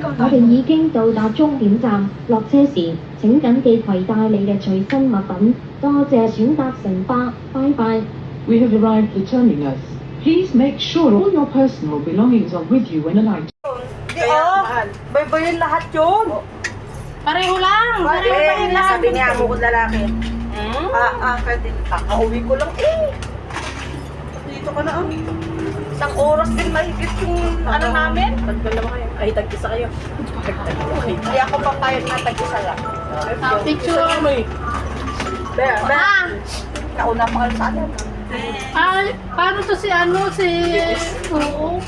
我哋已經到達終點站，落車時請緊記攜帶你嘅隨身物品。多謝選搭城巴，拜拜。We have arrived at the terminus. Please make sure all your personal belongings are with you when alighting. Bay yun lahat yun. Pareho lang. Pareho pa Eh, rin lahat. sabi niya amo ko lalaki. Kasi kakauwi ko lang Dito ka na Isang oras din mahigit yung ano namin. Tagdalawa kayo. Ay, tag-isa kayo. Hindi ako papayag na tag-isa lang. Picture. Nauna pa kayo sa akin. Ay, paano to si ano, si... Oo.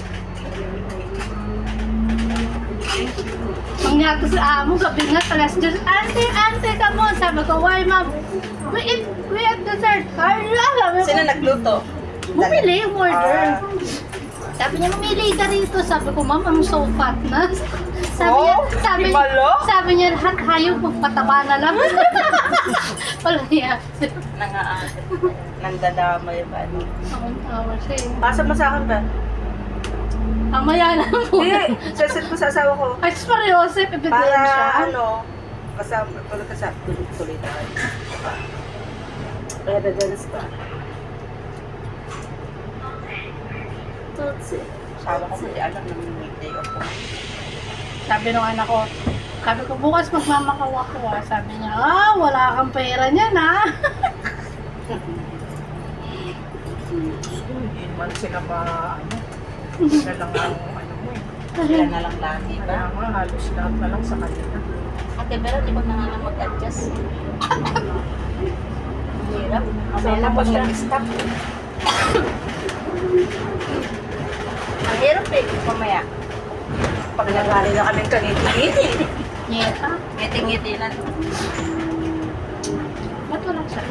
Mangyari to si Amo, sabi nga, talas dyan, Ante, come on. Sabi ko, why ma'am? We at dessert. Ay, sabi ko, Sino nagluto? bumili, order. Sabi niya, mamili ka rito. Sabi ko, ma'am, I'm so fat na. Sabi niya, lahat hayop, magpataba na lang. Wala niya. Nandadamay ba? Tawa siya eh. Pasa mo sa akin ba? Mamaya na po. Hindi, sasit ko sa asawa ko. Ay, sus Maria Joseph, ebidensya. Para kasama, tuloy tayo. Kaya dadalas pa. Sabi ko, hindi alam na may day off ko. Sabi nung anak ko, sabi ko, bukas magmamakaw ako. Sabi niya, wala kang pera niyan Hindi naman sila sila lang ang mo Sila na lang lagi ba? Kaya nga, halos lahat na lang sa kanila. Ate, pero di ba na nga lang mag-adjust? Hirap. Mamaya na pag nag-stop. Ang hirap mamaya. Pag nagwari na kami kangiti-ngiti. Nyeta. Ngiti-ngiti na. Ba't walang siya?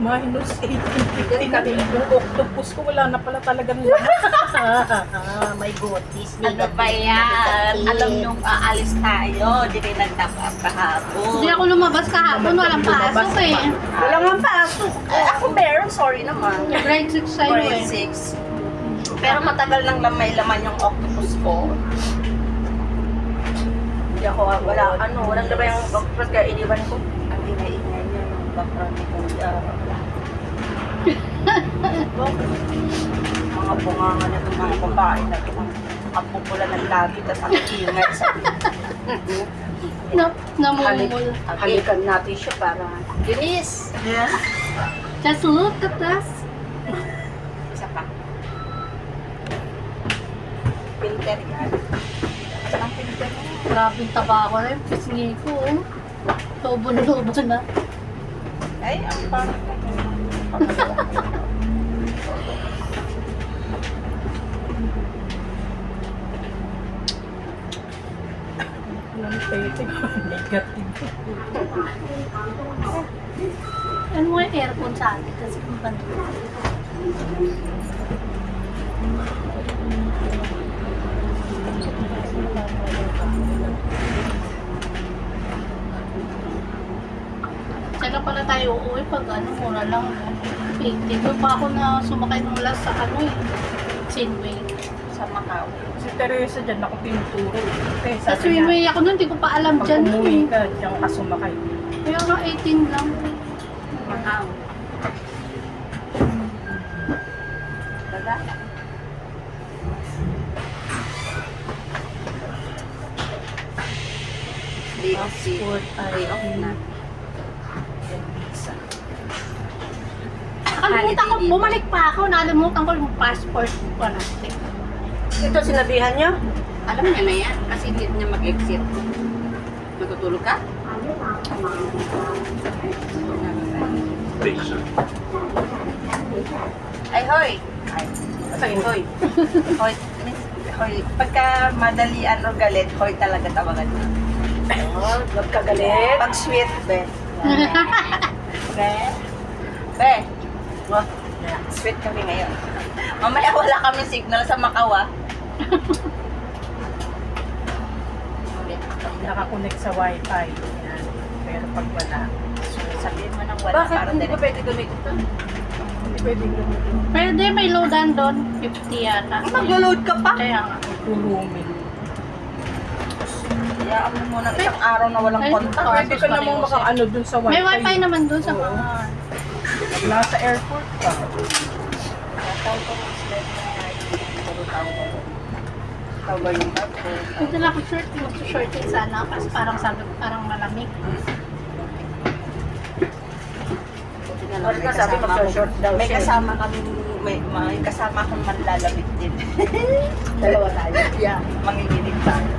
Minus 1850 kami. Yung octopus ko, wala na pala talagang laman. May gotis. Ano ba yan? Alam nyo, aalis tayo. Di kayo nagtapap kahapon. Hindi ako lumabas kahapon, walang pasok eh. Wala nga pasok. Ako meron, sorry naman. Grade 6 sa'yo Grade eh. 6. Pero matagal nang may laman yung octopus ko. Hindi ako, walang laman yung octopus kaya iniwan ko. Ang ingay-ingay niya ng background ni Kuya. Mga bunganga na itong mga babae na ito. Ang pupula ng labi, tapos ang ingay sa Namumul. halikan natin siya para Denise! Yeah. Just look at us. Isa pa. Filter yan. Ang filter yan. Grabe yung taba ko na yung pisngi ko. Lobo na. Ay, ang pangit. Negative. Ano mo yung aircon sa atin? Kasi kung banda. Saan na pala tayo uuwi pag mura lang. 80. Doon pa ako na sumakay ng last sa Sinway. Sa Macau. Si Teresa dyan, ako pinuturo. Okay, Sa Sinway ako nun, hindi ko pa alam Pag dyan. umuwi ka, diyan ka sumakay. Kaya nga 18 lang. Macau. Daga. Day off na. Nakalimutan ko, bumalik pa ako, nakalimutan ko yung passport ko na. Ito sinabihan niya? Alam niya na yan, kasi hindi niya mag-exit. Matutulog ka? Ay, hoy! Ay, hoy! Hoy! Hoy! Pagka madalian o galit, hoy talaga tawagan mo. Oh, wag ka galit. Pag sweet, be. Be. Be. Wah, sweet kami ngayon. Mamaya wala kami signal sa Macau, ah. Nakakonect sa wifi. Yan. Pero pag wala, Sabihin mo nang wala. Bakit para hindi dali- ko pwede gamitin ito? hindi pwedeng gamitin. Pwede, may loadan doon. 50 yata. Mag-load ka pa? Kaya nga. Tulungin. Hayaan mo muna isang araw na walang Ay, kontak. Pwede ka namang maka-ano dun sa wifi. May wifi naman doon sa mga. Nasa airport ka. Ikaw ba yung bago? Punta na ako short, mag-shorting sana kasi parang sabi ko parang malamig. May Sabi mag-short daw may siya. kasama kami, may kasama akong manlalabit din. Dalawa tayo. Yeah, manginginig tayo.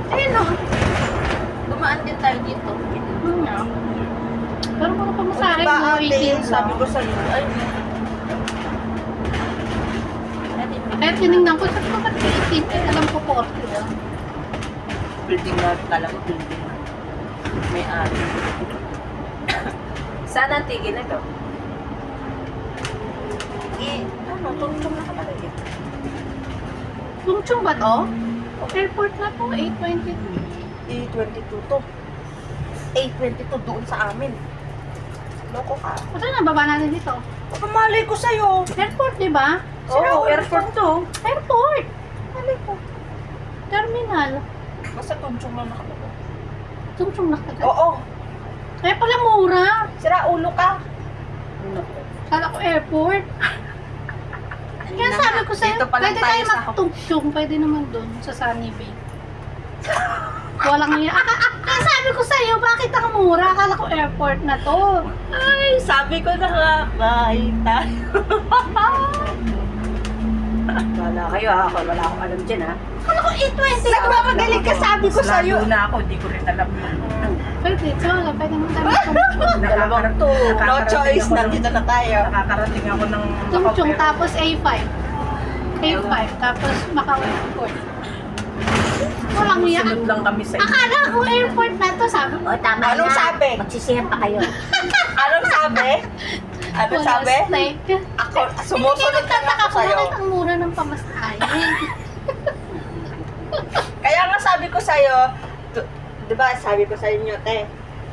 Ayun o. Dumaan din tayo dito. Pero mga pamasahe Diba, mo, ate, 18 sabi ko sa'yo, ay, Kaya tinignan ko, sabi ko ba't 18? Eh, alam ko 40 lang. building na, kala ko building. May ari. Saan ang tigil na to? Ano, tungtong na kapala yun. Lungchong ba to? Airport na po, 8:22. 8:22 to. 8:22 doon sa amin. Loko ka. Basta na, baba natin dito. Pamalay ko sa'yo. Airport, di ba? Oo, airport to. Airport! Malay ko. Terminal. Basta tungtong lang nakalala. Lungchong nakagad. Oo. Kaya pala mura. Sira ulo ka. Kala ko airport. Kaya sabi ko sa'yo, Dito pa lang pwede tayo tayo sa- magtungtong. Pwede naman doon sa Sunny Bay. Walang iya. Kaya sabi ko sa'yo, bakit ang mura? Akala ko airport na to. Ay, sabi ko na nga, bye tayo. Wala kayo ha. Wala akong alam dyan ha. Akala ko 8:20. Nagmamagaling ka, sabi ko sa'yo. Lalo na ako, di ko rin alam yun. Pwede, tsaka pwede naman tayo magtungtong. Dalawang to. No choice, nandito na tayo. Nakakarating ako ng Tungtong, tapos A5. A5, tapos Macau Airport. Walang iya. Sunod lang kami sa Akala ko airport na to, sabi ko. O tama Anong na. sabi? Magsisihan pa kayo. Anong sabi? Anong Wala sabi? steak. Ako, sumusunod lang Nagtataka ako ko, sa'yo. bakit ang mura ng pamasahe? Kaya nga sabi ko sa'yo, di ba sabi ko sa inyo, te,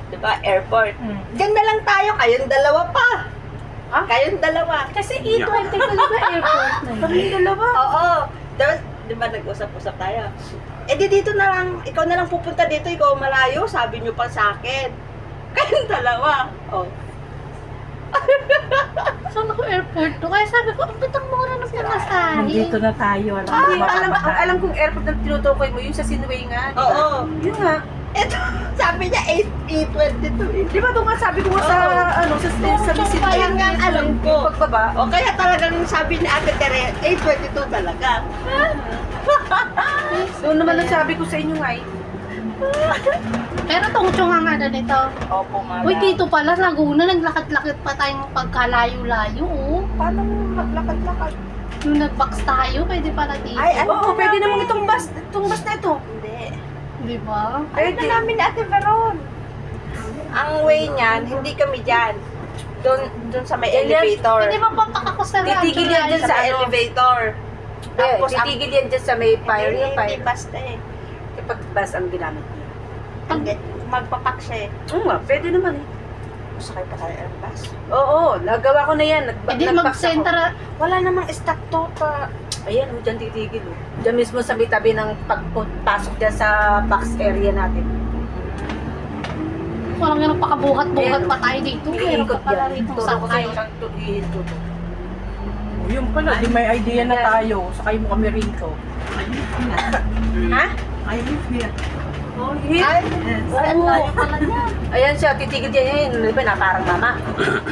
di ba airport. Diyan na lang tayo, kayong dalawa pa. Kayong dalawa. Kasi E20 ko di ba airport na yun? Kayong dalawa? Oo. Di ba nag-usap-usap tayo? Eh di dito na lang, ikaw na lang pupunta dito, ikaw malayo, sabi nyo pa sa akin. Kayong dalawa. Oh. Saan ako airport to? Kaya sabi ko, ang bitang mura ng pamasahe. Nandito na tayo. Alam kong airport na tinutukoy mo, yung sa Sinway nga. di ba? Oo. Yun nga. Ito, sabi niya 8:22. Di ba doon nga sabi ko nga sa, ano, sa Tungtong Kaya nga alam ko. pagbaba. O kaya talagang sabi ni Ate Tere, 8:22 talaga. Doon naman ang sabi ko sa inyo nga eh. Pero tungtong ang ano nito. Opo, mala. Uy, dito pala, Laguna, naglakad-lakad pa tayong pagkalayo-layo, oh. Paano maglakad-lakad? Yung nag-box tayo, pwede pala dito. Ay, ano Oo, na pwede namin? namang itong bus na ito. Hindi. Di ba? Ano na namin ni Ate Veron? Ang way niyan, hindi kami dyan. Doon sa may Yan yan. elevator. Pwede ba papak ako sa Titigil yan dyan Sa sa may ano. elevator. Tapos ang titigil yan dyan sa may fire. Hindi, Yung hindi fire. basta eh. Kapag bus ang ginamit niya. Hindi, magpapak siya eh. Oo nga, pwede naman eh. Sakay pa tayo ang bus. Oo, nagawa ko na yan. Pwede Nag-box ako. mag-center. Wala namang stop to pa. Ayan, dyan titigil. Oh. Dyan mismo sa may tabi ng pagpasok dyan sa box area natin. Walang ganun pakabuhat-buhat pa tayo dito. Meron pa Iikot pala yan. rito Turo ko sakay. kayo ng iikot. Yun pala, di may idea na tayo. Sakay mo kami rito. Ha? I live here. Oh, Ay, Oo, pala niya. Ayan siya, titigil yan yan. Di ba na parang mama?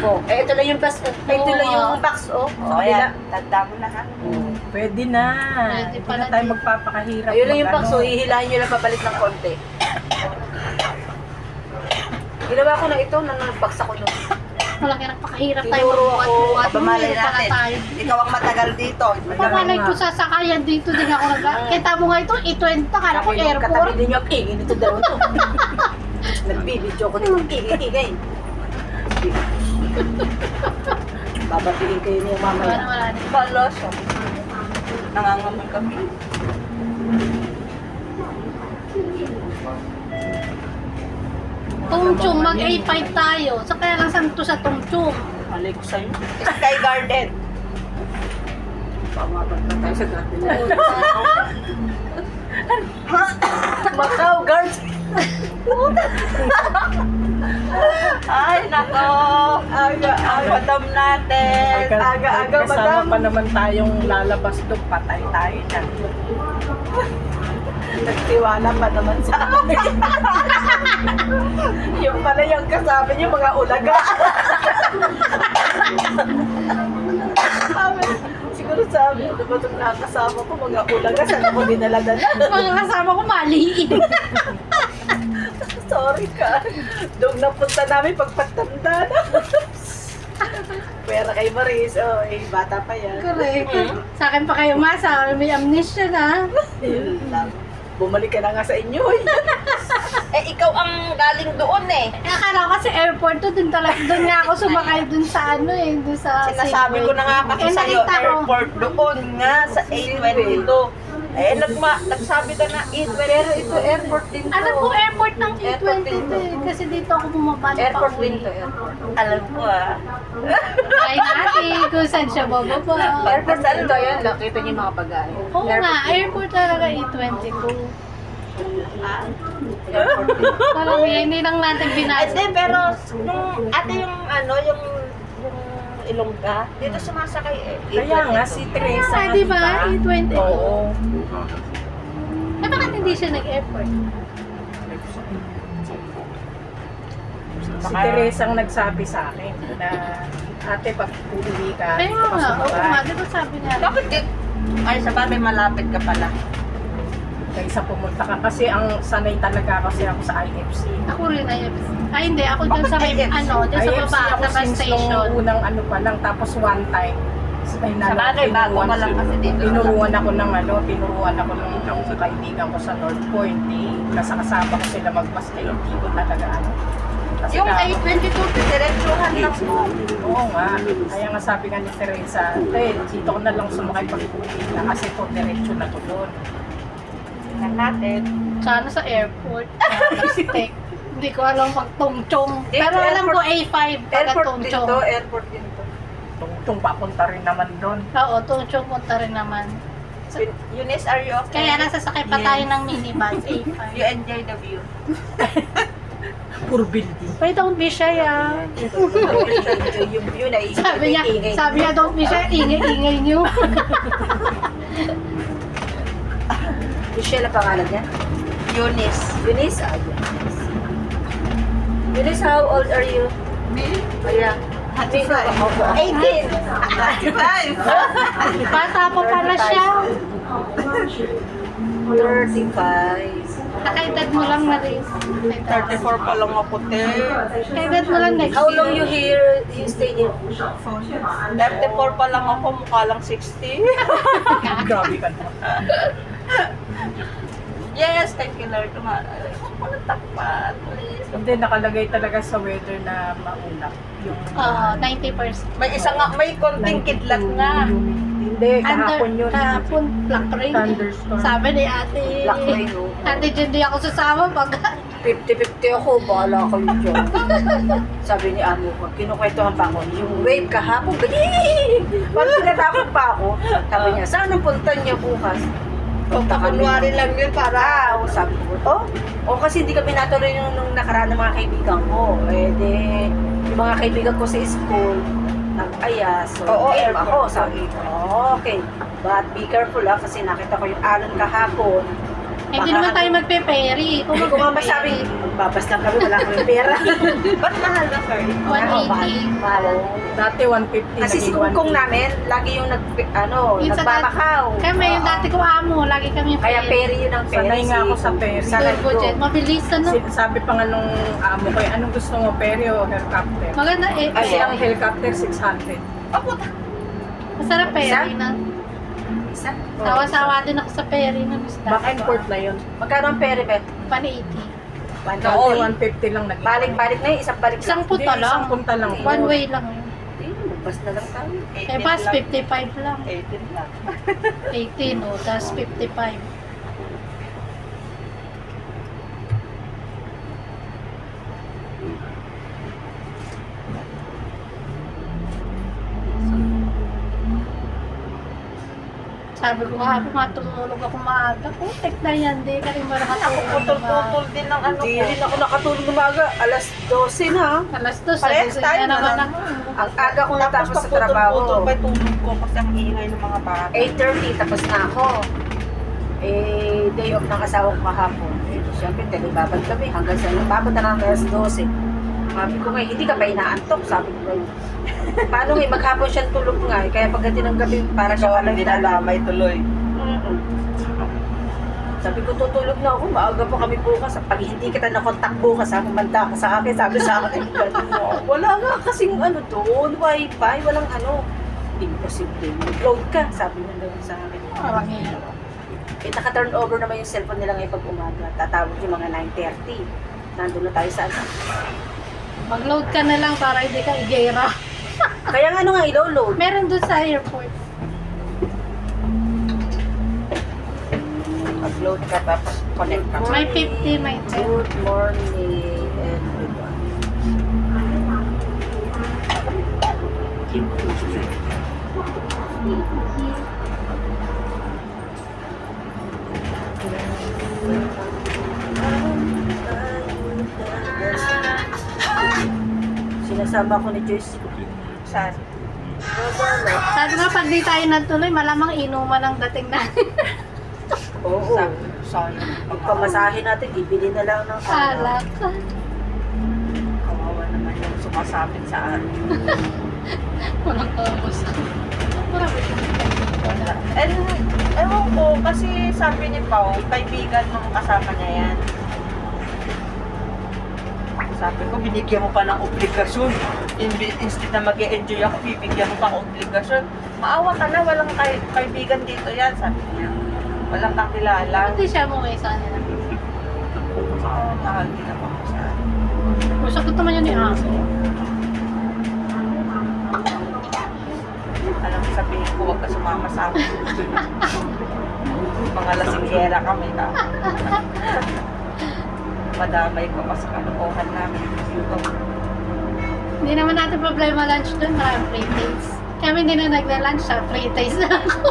Oh, ito lang yung bus. Ito lang yung box, oh. oh, Sa ayan. kabila. Tanda mo na ha. Pwede na. Pwede Hindi pala na tayo din. magpapakahirap. Ayun lang yung box, Mag-ano. oh. Hihilahin nyo lang pabalik ng konti. Ginawa ko na ito, nag-box ako nun. Walang ganun pakahirap tayo Tinuro ako, magbuhat-buhat. Pamalay Meron pala natin. tayo. Ikaw ang matagal dito. Pamalay ko sa sakayan dito din ako nag... Kita mo nga ito, E20, kala ko Sabi yung airport. katabi din yung ingin ito daw to. Nagbibidyo ko din yung ingin. Babatiin kayo niyo Wala mamaya. na, wala na. Pala siya. Nangangamoy kami. Tungchong, mag A5 tayo. So kaya lang saan to sa Tungchong? Malay ko sa'yo. Sky Garden. Pamabag na tayo sa garden. Macau Garden. Ay, nako. Aga-aga. Madam natin. Aga-aga, Kasama madam. pa naman tayong lalabas doon, patay tayo dyan. Nagtiwala pa naman sa amin. Yung pala yung kasama niyo, mga ulaga. Siguro sabi, ano ba itong nakasama ko, mga ulaga, saan ako dinala-dala? Mga kasama ko maliit. Sorry ka. Doon napunta namin pagpatanda na. Pera kay Maris, oh, eh, bata pa yan. Correct. Sa akin pa kayo masa, may amnesia na. Yun lang. Bumalik ka na nga sa inyo. Eh, ikaw ang galing doon eh. Akala ko kasi airport to, dun talaga, dun nga ako sumakay dun sa ano eh, dun sa Sinasabi ko na nga kasi sa'yo, nakita ko. airport doon nga sa A22. Eh, nagsabi ka na A22. Pero ito airport din to. Alam ko airport ng Airport A22 din to. eh, kasi dito ako bumabalik pa Airport uwi. din to, airport. Alam ko ah. Ay natin, kung saan siya bababa. Airport ano to yan? Nakita niyo yung mga pag-aay. Oo nga, airport talaga A22. Parang hindi lang natin Ay, binasa. di, pero nung ate yung ano, yung Ilongga, dito sumasakay eh. Kaya nga, si Teresa. Kaya nga, di ba? A22. Oo. Eh, bakit hindi siya nag-airport? Si Teresa ang nagsabi sa akin na ate, pag uuwi ka, Kaya dito ka nga, sa oo nga, bahay. di ba sabi niya? Bakit di? Ay, sa bagay malapit ka pala. Kaysa pumunta ka. Kasi ang sanay talaga kasi ako sa IFC. Ako rin IFC. Ay hindi, ako dyan sa may, IFC? ano, dyan sa IFC baba, ako sa bus since nung station. unang ano pa lang. Tapos one time, Sa bagay, bago ka lang kasi dito. Tinuruan ako ng kaibigan ko sa North Point. Kasama ko sila mag-bus kaya hindi ko talaga ano. Kasi Yung nga- A22, diretsuhan lang mo. Oo nga. Kaya nga sabi nga ni Teresa, dito ko na lang sumakay pag-uwi na kasi po diretso na to doon. Tingnan natin. Sana sa airport. Mistake. Hindi ko alam pag Tungchong. Dito, Pero alam ko airport- A5 pagka Airport din Tungchong. to, airport din to. Tungtong papunta rin naman doon. Oo, Tungchong punta rin naman. Eunice, are you okay? Kaya nasasakay pa tayo ng minibus A5. You enjoy the view. Puro building. Wait, don't be shy ah. Yung view na Sabi niya, don't be shy, ingay-ingay niyo. Michelle ang pangalan niya? Eunice. Eunice? Ah, Eunice. Eunice, how old are you? Me? Oh, yeah. 18. 35. Bata pa pala siya. 35. Kakaedad mo lang na rin. 34 pa lang ako, te. Kakaedad mo lang next How long year. you here? You stay here? 34 pa lang ako, mukha lang 60. Grabe ka na. Yes, thank you, Lord. Huwag mo natakpan, please. Hindi, nakalagay talaga sa weather na maulap. Yung 90%. May isa nga, may konting kidlat nga. Hindi, kahapon yun. Kahapon, black rain. Thunderstorm. Sabi ni ate. Black rain, oh. Ate, dyan di ako sasama pag 50-50 ako, bahala kayo dyan. Sabi ni amo ko, kinukwentuhan pa ako, yung wave kahapon, parang tinatakot pa ako. Sabi niya, saan ang punta niya bukas? Kunwari lang yun para. Sabi ko, kasi hindi kami natuloy nung nakaraan ng mga kaibigan ko. Eh, yung mga kaibigan ko sa school, nag-aya, so Oo, game airport. ako. Sabi ko, okay, but be careful kasi nakita ko yung alon kahapon. hindi naman tayo magpe-ferry. Hindi ko nga masabi, magbabas lang kami, wala kami pera. Ba't mahal na, sir? 180. Mahal. Dati 150. Kasi si naging Kungkong 150. namin, lagi yung Yung sa nagbabakaw. Kami, yung dati ko amo, lagi kami Kaya peri yun ang peri. Sanay nga ako sa peri. Sanay ko. Budget, mabilis ano. Sabi pa nga nung amo ko, anong gusto mo, peri o helicopter? Maganda eh. Kasi ang helicopter, 600. Masarap ferry na. Isa? Sawa-sawa din ako sa ferry na Miss Back and forth na yun. Magkano ang peri, Bet? 180. Dati Noon. 150 lang naging. Balik-balik na yun, isang balik Isang lang. punta lang. Isang punta lang. One way lang yun. Bas na lang tayo. Eh, bus 55 lang. 18 lang. 18 o, tas 55. Sabi ko kahapon matulog ako maaga. Putek na yan, di ka rin ba Ako nakatulog putol-putol din ng ano Hindi ko. rin ako nakatulog umaga. Alas 12 na. Alas 2, Parehas tayo na naman na. ako. Ang aga ko natapos sa trabaho. Putol-putol pa yung tulog ko kasi ang ingay ng mga bata. 8:30 tapos na ako. Day off ng asawa ko kahapon. Siyempre, telebabad kami hanggang sa babad na ng alas 12. Sabi ko nga, hindi ka ba inaantok? Sabi ko nga, paano nga, maghapon siyang tulog nga. Kaya pagdating ng gabi, para siya walang Dinalamay tuloy. Mm-mm. Sabi ko, tutulog na ako. Maaga pa kami bukas. Pag hindi kita nakontak bukas, manda ka sa akin. Sabi sa akin, wala nga kasing ano doon, wifi, walang ano. Imposible. Mag-load ka, sabi niya doon sa akin. Parang yan. Naka-turn over naman yung cellphone nila ngayon pag umaga. Tatawag yung mga 9:30. Nandun na tayo sa ano. Mag-load ka na lang para hindi ka igera. Kaya nga ano nga, ilo-load. Meron doon sa airport. Upload ka tapos connect ka. May 50, may 10. Good morning, everyone. Sinasama ko ni Joyce. Saan? Sabi nga, pag di tayo natuloy, malamang inuman ang dating natin. Oo. Sayang. Pagpamasahin natin, ibili na lang ng Alak. Kawawa naman yung sumasapit sa akin. Walang kaubos. Marami. And, ewan ko, kasi sabi ni Pao, kaibigan ng kasama niya yan. Sabi ko, binigyan mo pa ng obligasyon. Instead na mag-e-enjoy ako, bibigyan mo pa ng obligasyon. Maawa ka na, walang kaibigan dito yan, sabi niya. Walang kakilala. Hindi siya umuwi sa kanila. Mahal din ako sa akin. Masakot naman yun ni Aso. Alam mo, sabihin ko, huwag ka sumama sa akin. Mga lasinggera kami ka. Madamay ko kasi kalukuhan namin. Hindi naman natin problema lunch doon, maraming free days. Kami hindi na nagla-lunch sa free days na ako.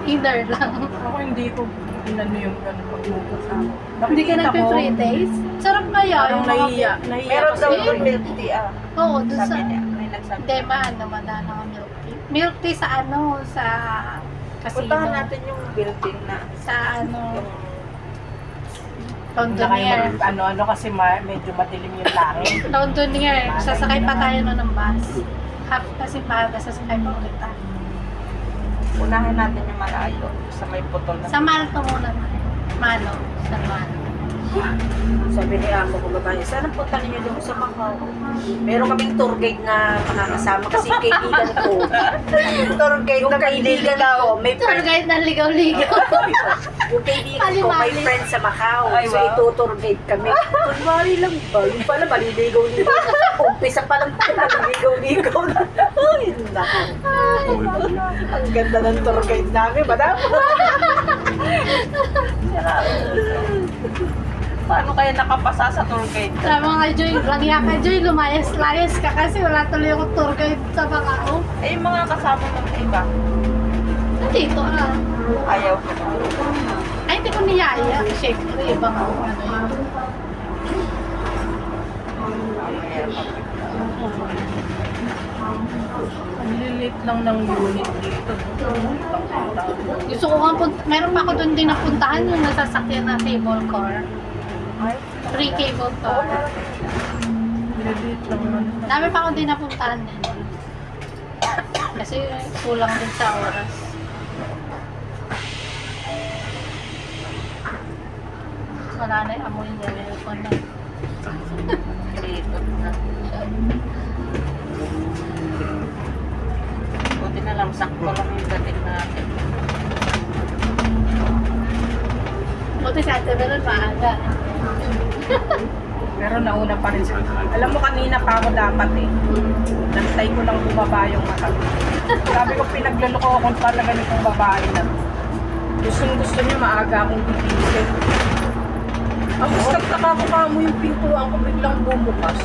Either lang. Ako hindi ko inano yung gano'n pagbukas ako. Hindi ka nagpe-free days? Sarap kaya Parang yung mga... nahiya Meron kasi. daw doon milk tea ah. Oo, doon sa... Sabi niya, may nagsabi. Hindi, ano, madala ng milk tea. Milk tea sa ano, sa casino. Puntahan natin yung building na Sa ano, yung Londonier. Ano kasi medyo madilim yung langit. Londonier. Sasakay pa tayo nun ng bus. Half kasi pa, sasakay pa ulit tayo. unahin natin yung malayo sa may putol na. Sa Malto muna tayo. Malo. Sa Malo. Sabi ni Amo ko babae, sana punta ninyo doon sa Macau. Meron kaming tour guide na makakasama kasi yung kaibigan ko. Tour guide Yung na kaibigan ko, may Tour friend. guide na ligaw-ligaw. Yung kaibigan ko, may Alimalis. friend sa Macau. Ay, So, wow. ito-tour guide kami. Kunwari lang ba? Yung pala, maliligaw-ligaw. Umpisa pa lang pala, maliligaw-ligaw na. Ay, naku. Ang ganda ng tour guide namin, madam. Paano kaya nakapasa sa tour guide? Sabi nga Joy, langya ka Joy, lumayas-layas ka kasi wala tuloy akong tour guide sa Macau. Eh, yung mga kasama ng iba, Nandito ah. ayaw ko. Ay, hindi ko niyaya. Siyempre, ibang ano yun. Ang lilit lang ng unit dito. Gusto ko nga, meron pa ako doon din napuntahan yung nasasakyan na cable car. Free cable car. Lilit lang man. Dami pa ako din napuntahan din. Kasi kulang din sa oras. Wala na yung amoy niya. Meron ko na. Kreator na. Buti na lang, sakto lang yung dating natin. Buti sa ate, meron maaga. Pero nauna pa rin siya. Alam mo kanina pa ako dapat eh. Nantay ko lang bumaba yung mata. Sabi ko pinagluloko ako talaga nitong babae na. Gusto niya maaga akong gigising. Tapos nagtaka ko pa mo yung pintuan ko biglang bumukas.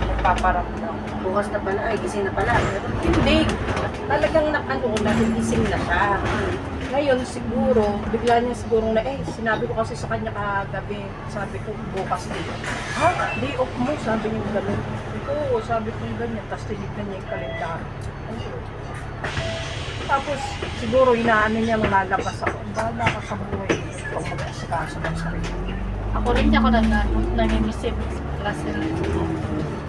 Magpaparamdam. Bukas na pala, ay gising na pala. Hindi. Talagang nagising na siya. Ngayon siguro, bigla niya siguro na, sinabi ko kasi sa kanya kagabi, sabi ko bukas din. Ha? Day off mo, sabi niya gano'n. Oo, sabi ko ganyan, tapos tinignan niya yung kalendar. Tapos siguro inaano niya malalapas ako. Bahala ka sa buhay. Ikaw mag-asikaso ng sarili. Ako rin, di ako nag-miss kasi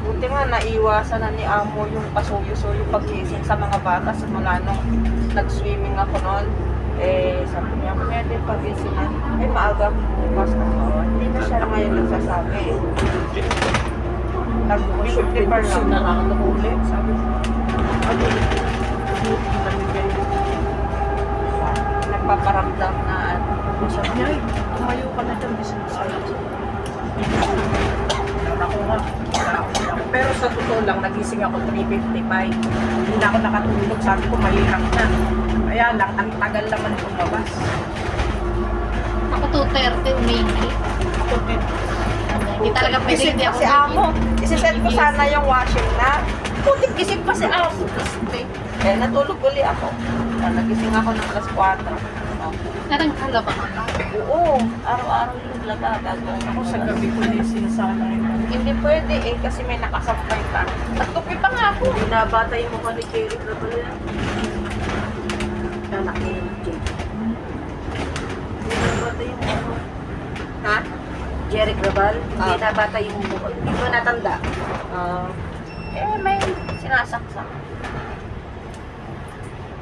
Buti nga, naiwasan na ni Amo yung pasuyo-suyo pag-gising sa mga bata simula nung nag-swimming ako noon. Sabi niya, pwede pag-gisingan. Maaga bukas na ako. Hindi na siya ngayon nagsasabi. Nag-prepare lang. na ulit. Sabi ko, Nagpaparamdam na sabi niya, tumayo ka na dyan, bising sa'yo. Ako nga, pero sa totoo lang, nagising ako 3:55. Hindi na ako nakatulog, sabi ko mahirap na. Kaya lang, ang tagal naman lumabas. ako 2:30 maybe. Ako din. Hindi talaga pwede, gising hindi pa ako si Amo. Isiset ko sana yung washing na. Putik, gising pa si Amo. Natulog uli ako. Nagising ako ng alas 4. Narangkala ba ka? Oo, araw-araw yung laga. Ako sa gabi ko na yung sinasala yun. Hindi pwede kasi may nakasampay ka. At tupi pa nga ako. Binabatay mo ka ni Jerry na pala yan. Anak ni Jerry. Binabatay mo ako. Ha? Jerry Grabal, binabatay yung buko. Hindi ko natanda. May sinasaksak.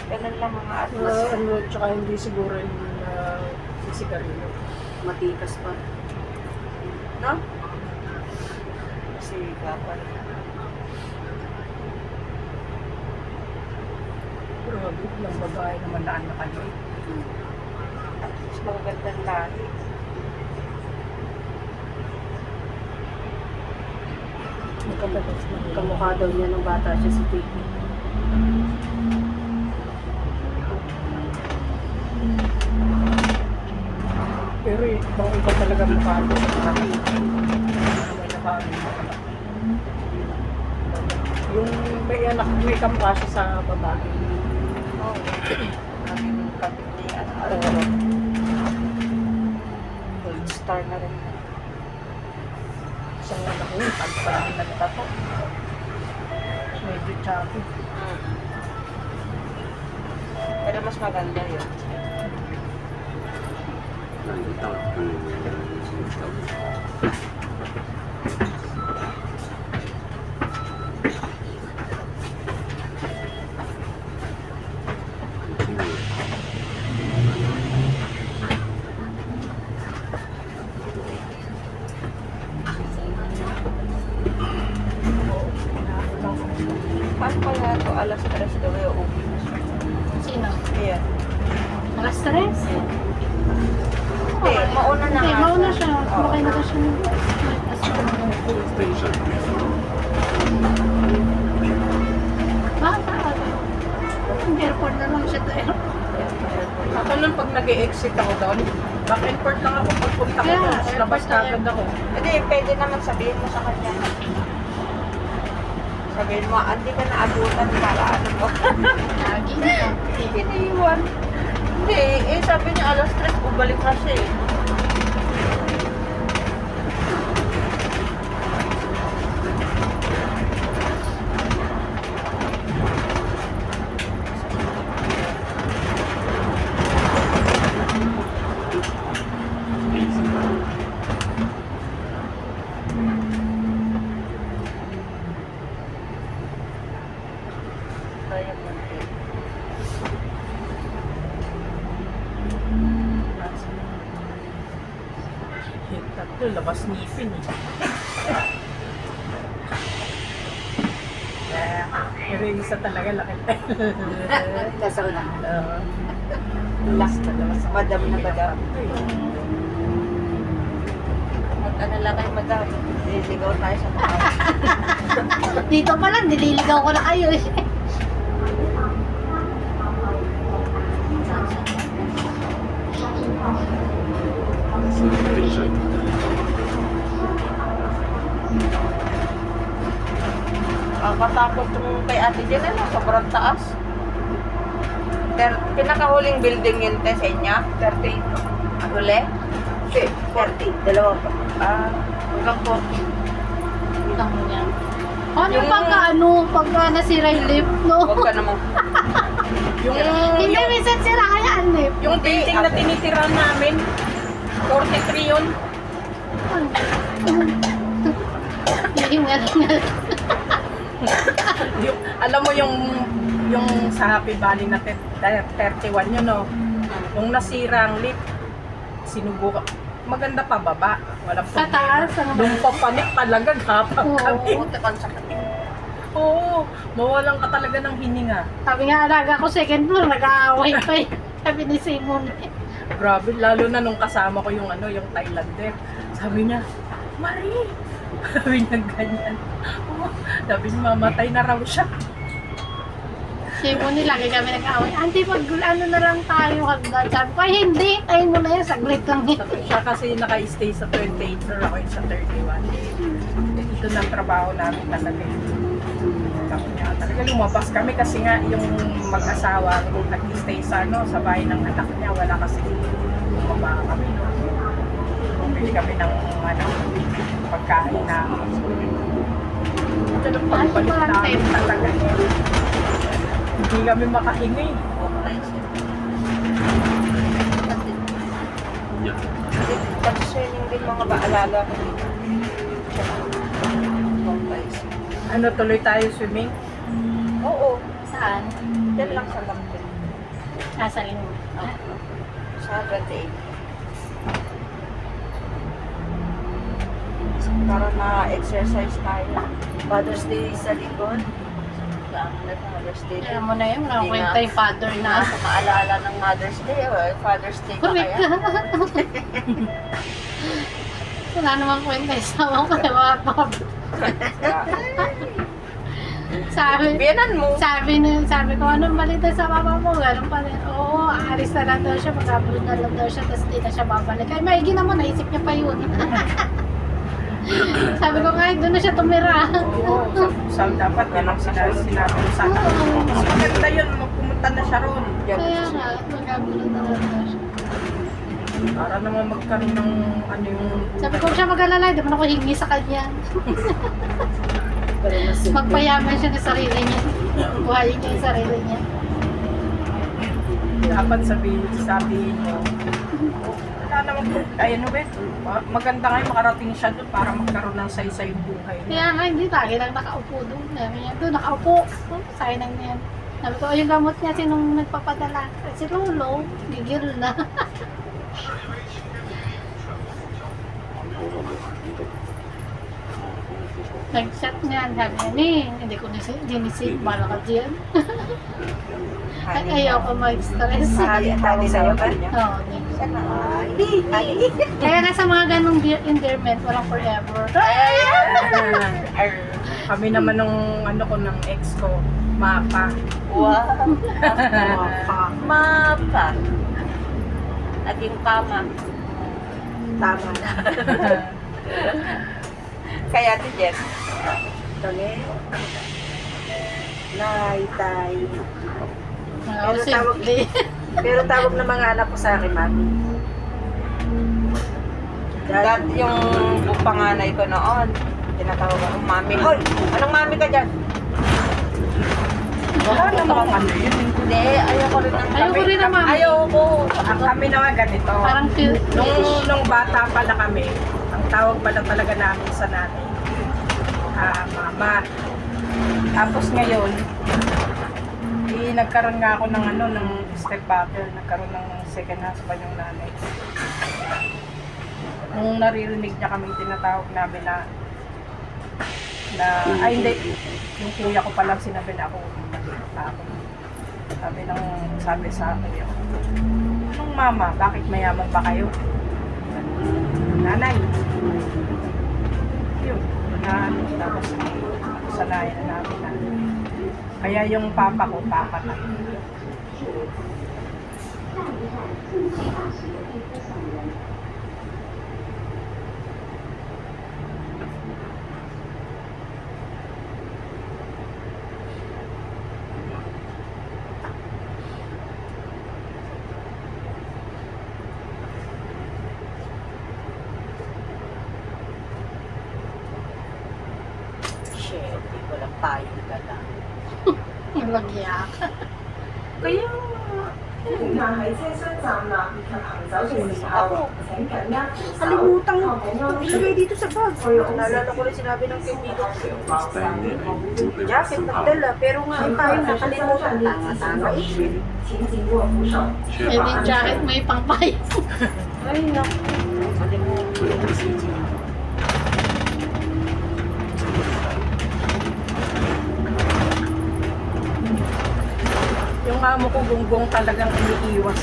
Ganun lang mga atlas. Tsaka hindi siguro yung sisigarilyo. Matikas pa. No? Kasi kapal. Grabe, lang babae naman na anak ano eh. Mas magagandang lahi. Kamukha daw niya nung bata siya si Titi. Pero ibang iba talaga mukha ko sa kami. May nakaamin mo. Yung may anak, may kamukha siya sa babae. Oo. Aming kapitlian. Gold star na rin. Isang anak yun, pag-pag nagtato. Medyo chubby. Pero mas maganda yun. Paano kaya ito alas 3 gawin o uwi na siya? Sino? Ayan. Alas 3? Hindi, mauna na Hindi, nga mauna siya. Oo. Bakay na siya. Bakit? Yung airport na lang siya tayo. Ako nun pag nag-e-exit ako doon, back and forth lang ako pagpunta ko Yeah, doon. Tapos labas airport ka agad ako. Hindi, pwede naman sabihin mo sa kanya. Sabihin mo, hindi ka naabutan para ano ko. Lagi na. Iniiwan. Hindi, sabi niya alas 3, bumalik na siya eh. Kaya mo. Tatlo, labas ngipin eh. Pero yung isa talaga laki. Nasa una. Last na labas. Madam na madam. Mag-ano lang kayo madam. Nililigaw tayo sa mga. Dito pa lang, nililigaw ko na kayo eh. Nakakatakot yung kay Ate Jen, ano, sobrang taas. Pinakahuling building yun, te, sa inyo? 38. Ang huli? 40. Dalawa pa. Hanggang 40. Ang niya. Ano Yung- pagka nasira yung lift, no? Huwag ka naman. Hindi, minsan sira kaya ang lift. Yung building na tinitira namin, 43 yun. Hingal-hingal. Alam mo yung sa Happy Valley na 31 yun, no? Yung nasira ang lift, sinubukan. Maganda pa baba. Walang problema. Kataas, ano ba? Yung papanik talaga, gapang Oo. kami. Buti kang sakit. Oo, mawalan ka talaga ng hininga. Sabi nga, alaga ko second floor, nag-aaway pa eh. Sabi ni Simon. Grabe, lalo na nung kasama ko yung yung Thailander. Sabi niya, Marie! Sabi niya ganyan. Oh, sabi niya, mamatay na raw siya. Simon, lagi kami nag-aaway. Auntie, ano na lang tayo hagdan. Sabi ko, ay hindi, tayo mo na yan, saglit lang yun. Siya kasi naka-stay sa 28 floor, ako yung sa 31. Ito na ang trabaho namin talaga. Sabi niya, talaga lumabas kami kasi nga yung mag-asawa nag-stay sa sa bahay ng anak niya, wala kasi bumaba kami. Bumili kami ng pagkain namin. Ito nung pagbalik namin talaga. Hindi kami makahingi. Pag-swimming din mga baalaga ko dito. Ano, tuloy tayo swimming? Oo. Saan? Yan lang sa Lambing. Nasa rin. Sa 28. Para na-exercise tayo. Father's Day sa likod. Father's Day. Alam mo na yun, wala akong kwenta yung father na. Sa maalala ng Mother's Day. Father's Day ka Correct. kaya? Wala namang kwenta, isama ko kaya mga pap. Sabi ko, anong balita sa mama mo? Ganun pa rin. Oo, aalis na lang daw siya, mag-abroad na lang daw siya, tapos di na siya babalik. Ay, maigi naman, naisip niya pa yun. Sabi ko, kahit doon na siya tumira. Oo, dapat yan ang sinabi ko sa akin. Maganda yun, pumunta na siya roon. Kaya nga, mag-abroad na lang daw siya. Para naman magkaroon ng yung... Sabi ko, siya mag-alala, di man ako hingi sa kanya. Magpayaman siya ng sarili niya. Buhayin niya yung sarili niya. Dapat sabihin mo. Wala naman po. Ay, ano ba? Maganda nga yung makarating siya doon para magkaroon ng saysay buhay. Kaya nga, hindi lagi lang nakaupo doon. Sabi niya, doon nakaupo. Sayang na yan. Sabi ko, yung gamot niya, sinong nagpapadala? Si Lolo, gigil na. Nag-chat niya, sabi niya, hindi ko dinisig, bala ka dyan. Ayaw ko mag-stress. Tali sa'yo ka niya? Oo, kaya nga sa mga ganong endearment, walang forever. Kami naman ng ng ex ko, Mapa. Wow. Mapa. Naging pama. Tama na. Kaya ito, Jen. Tangin. Nay, tay. Oo, simple. Pero tawag ng mga anak ko sa akin, mami. Dati yung panganay ko noon, tinatawag ako, mami. Hoy! Anong mami ka dyan? Wala namang yun. Hindi, ayoko rin ng Ayoko rin ng mami. Ayoko. Kami naman ganito. Parang Nung bata pala kami, ang tawag pala talaga namin sa nanay, mama. Tapos ngayon, nagkaroon nga ako ng ng stepfather, nagkaroon ng second husband yung nanay. Nung naririnig niya kaming tinatawag namin ay hindi, yung kuya ko palang sinabi na ako, sabi sa akin yun, nung mama, bakit mayaman ba kayo? Nanay. Yun, tapos sanayan na namin na. Kaya yung papa ko, papa na. Walang tayong dala. Magyak. Kaya, 現在喺車廂站立以及行走嘅時候，請緊握扶手， kalimutan 確 ko. 定安 Ilagay 全。 dito sa bag. Naalala ko rin sinabi ng kaibigan ko. Jacket, nagdala. Pero nga, ay tayo nakalimutan. Tanga-tanga eh. 請剪過扶手，確 Eh, 保 di 安 jacket 全。 may pangpay. Ay, naku. Kalimutan. Yung amo ko gunggong talagang iniiwas.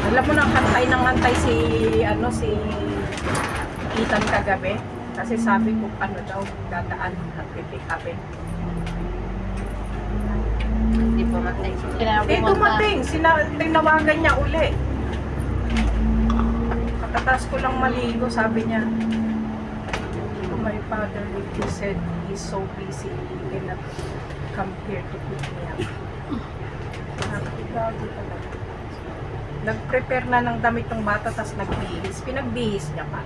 Alam mo nang hantay ng hantay si Ethan kagabi. Kasi sabi ko ano daw dadaan at pipick upin. Hindi pa matay. Kaya Eh pumunta. dumating, tinawagan niya uli. Katatas ko lang maligo, sabi niya. My father he said he's so busy he cannot come here to pick me up. Nakakagago talaga. Nag-prepare na ng damit ng bata, tas nagbihis. Pinagbihis niya pa.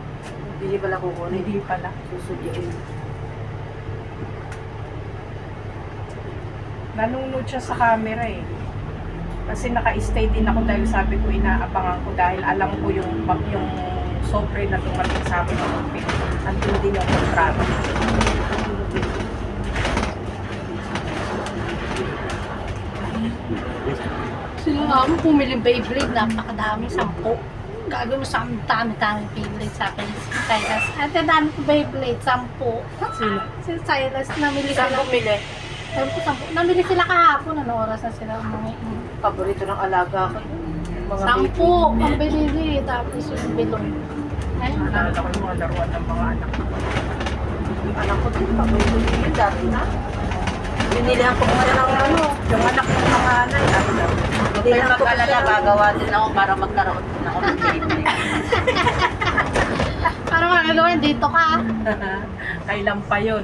Hindi pala kukunin. Hindi pala. Susudyain. Nanunod siya sa camera eh. Kasi naka-stay din ako dahil sabi ko inaabangan ko dahil alam ko yung sobre na dumating sa amin ng pig. Andun din yung kontrata. Sila nga mo pumiling Beyblade, napakadami, 10. Gagawin mo sa amin, dami-dami Beyblade sa akin. Si Silas. At ang dami ko Beyblade, 10. Sino? Si Silas, namili Saan sila. bumili? Sabi ko, 10. Namili sila kahapon, ano oras na sila umuwi. Paborito ng alaga ko. Mga 10 ang binili, tapos yung bilog. Ayun. Naalala ko yung mga laruan ng mga anak ko. Yung anak ko din, paborito din yun. Dati na. Binilihan ko muna ng ano. Yung anak ng mga anay, ano daw? Hindi na mag-alala, gagawa din ako para magkaroon din ako ng baby. Parang mga dito ka. Kailan pa yun?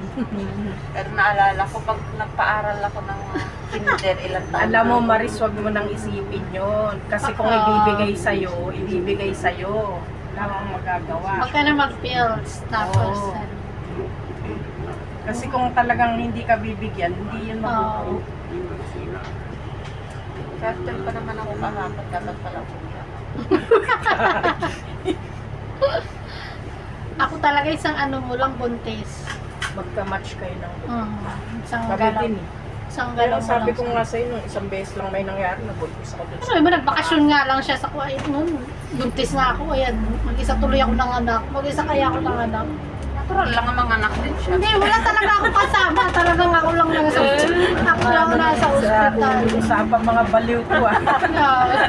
Pero naalala ko, pag nagpaaral ako ng kinder, ilang taon. Alam mo, Maris, wag mo nang isipin yun. Kasi kung ibibigay sa'yo. Wala kang magagawa. Huwag ka na mag-pills. Tapos, Oo. Kasi kung talagang hindi ka bibigyan, hindi yun mabubuo. Cartel pa naman ako kahapon, dapat pala ako yan. ako talaga isang ano mo lang, buntis. Magka-match kayo ng Isang Kami galaw. din eh. Isang Pero galaw mo sabi lang ko siya. nga sa'yo, nung isang beses lang may nangyari, nabuntis ako dun. Sabi mo, nagbakasyon nga lang siya sa Kuwait noon. Buntis nga ako, ayan. Mag-isa tuloy ako ng anak. Mag-isa kaya ako ng anak. Natural lang ang mga anak din siya. Hindi, wala talaga ako kasama. Talagang ako lang nasa ako lang nasa ospital. Usapang mga baliw ko ah. Yeah.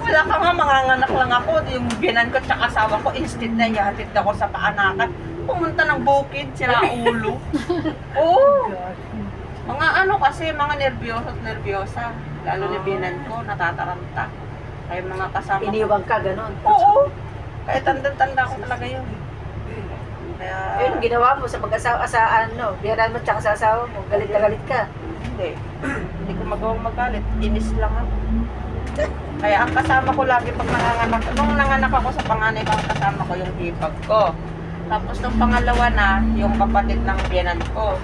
Wala ka nga, manganganak lang ako. Yung biyanan ko at asawa ko, instead na ihatid ako sa paanakan. Pumunta ng bukid, sira ulo. Oo. Mga ano kasi, mga nervyoso at nervyosa. Lalo na biyanan ko, natataranta. Kaya mga kasama ko. Iniwag ka, ganon. Oo. Kaya tanda-tanda ko talaga yun. Kaya, Yun, ginawa mo sa mag-asawa, sa ano, biyanan mo tsaka sa asawa mo, galit na galit ka. hindi. Hindi ko magawang magalit. Inis lang ako. Kaya ang kasama ko lagi pag nanganganak, nung nanganak ako sa panganay ko, ang kasama ko yung hipag ko. Tapos nung pangalawa na, yung kapatid ng biyanan ko.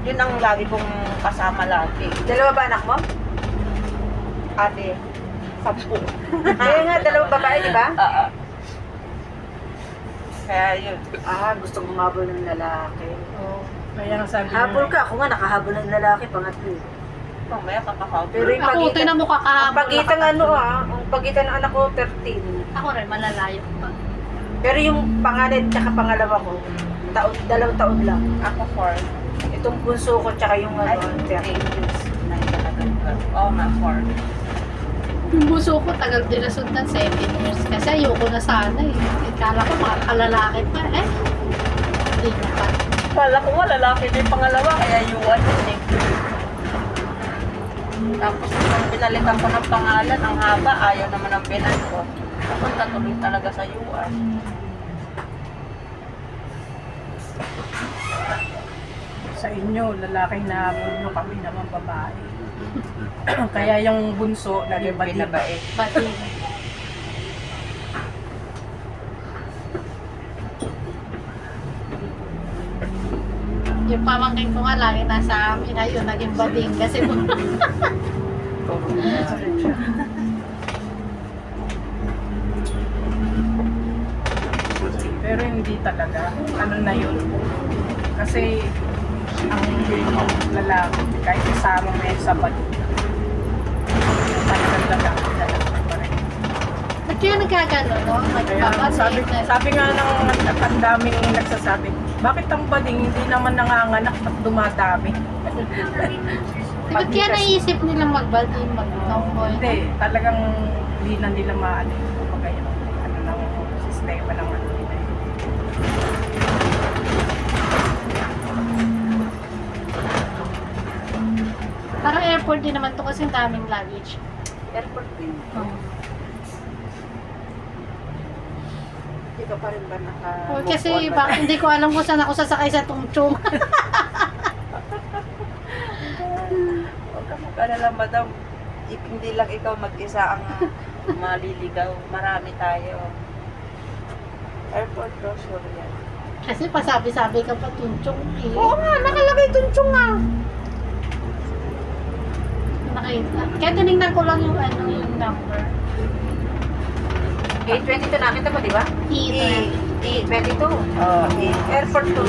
Yun ang lagi kong kasama lagi. Dalawa ba anak mo? Ate, 10. Kaya nga, dalawang babae, di ba? Oo. Kaya yun. Gusto kong habol ng lalaki. Oo. Kaya nga sabi Habol niya, ka, ako nga nakahabol ng lalaki, pangatlo. Mamaya kakahawin. Pero yung Ako, pagitan, tinan mo ang kakahabol. pagitan ano ang pagitan ng anak ko, 13. Ako rin, malalayo pa. Pero yung panganay at pangalawa ko, dalawang taon lang. Ako 4. Itong bunso ko tsaka yung Ay, ano, 8 years. 9 talaga. Oo nga, 4. Yung buso ko, tagal din na sundan, 7 years. Kasi ayoko na sana eh. Kala ko makakalalaki pa. Hindi na pa. Kala ko nga lalaki na yung pangalawa, kaya yuwan yun eh. Tapos nung pinalitan ko ng pangalan, ang haba, ayaw naman ang binan ko. Papunta tuloy talaga sa yuwan. sa inyo, lalaki na nyo, kami naman babae. Kaya yung bunso, naging Yung binabae. Pati. Yung pamangkin ko nga lagi nasa amin. Ayun, naging bading kasi Pero hindi talaga. Ano na yun? Kasi ang lalaki, kahit isama mo yun sa balik, talagang lalaki pa rin. Ba't kaya nagkagano, no? Kaya sabi nga ng ang daming nagsasabi, bakit ang bading hindi naman nanganganak at dumadami? Ba't kaya naisip nilang magbading, mag-tomboy? Hindi, talagang hindi na nila maano yung kumbaga yun, ano ng sistema ng ano nila. Parang airport din naman to kasi ang daming luggage. Airport din. Hindi ka pa rin ba naka... Oh, kasi hindi ko alam kung saan ako sasakay sa tungchong. Huwag ka mag-alala, madam. Hindi lang ikaw mag-isa ang maliligaw. Marami tayo. Airport brochure yan. Kasi pasabi-sabi ka pa tungchong eh. Oo nga, nakalagay tunchong nga. Nakita. Kaya tinignan ko lang yung ano, yung number. A22 nakita mo, di ba? A22. Airport to.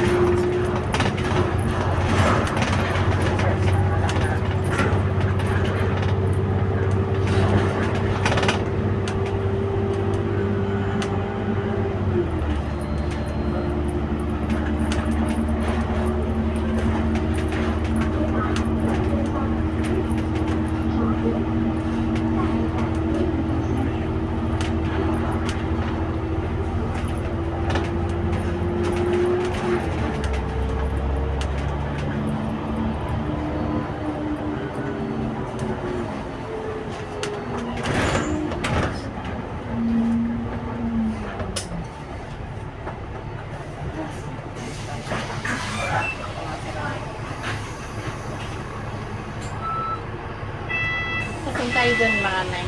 Kasi tayo dun mga 9.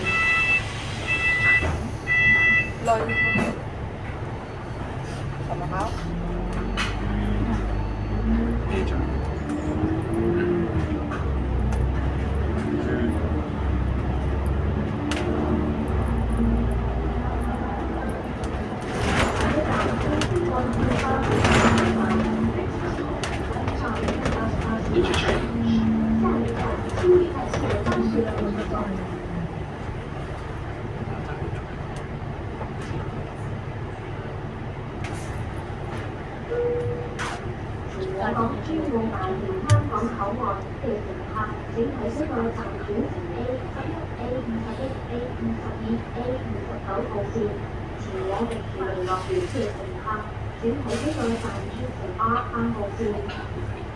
Lol. Sa Macau?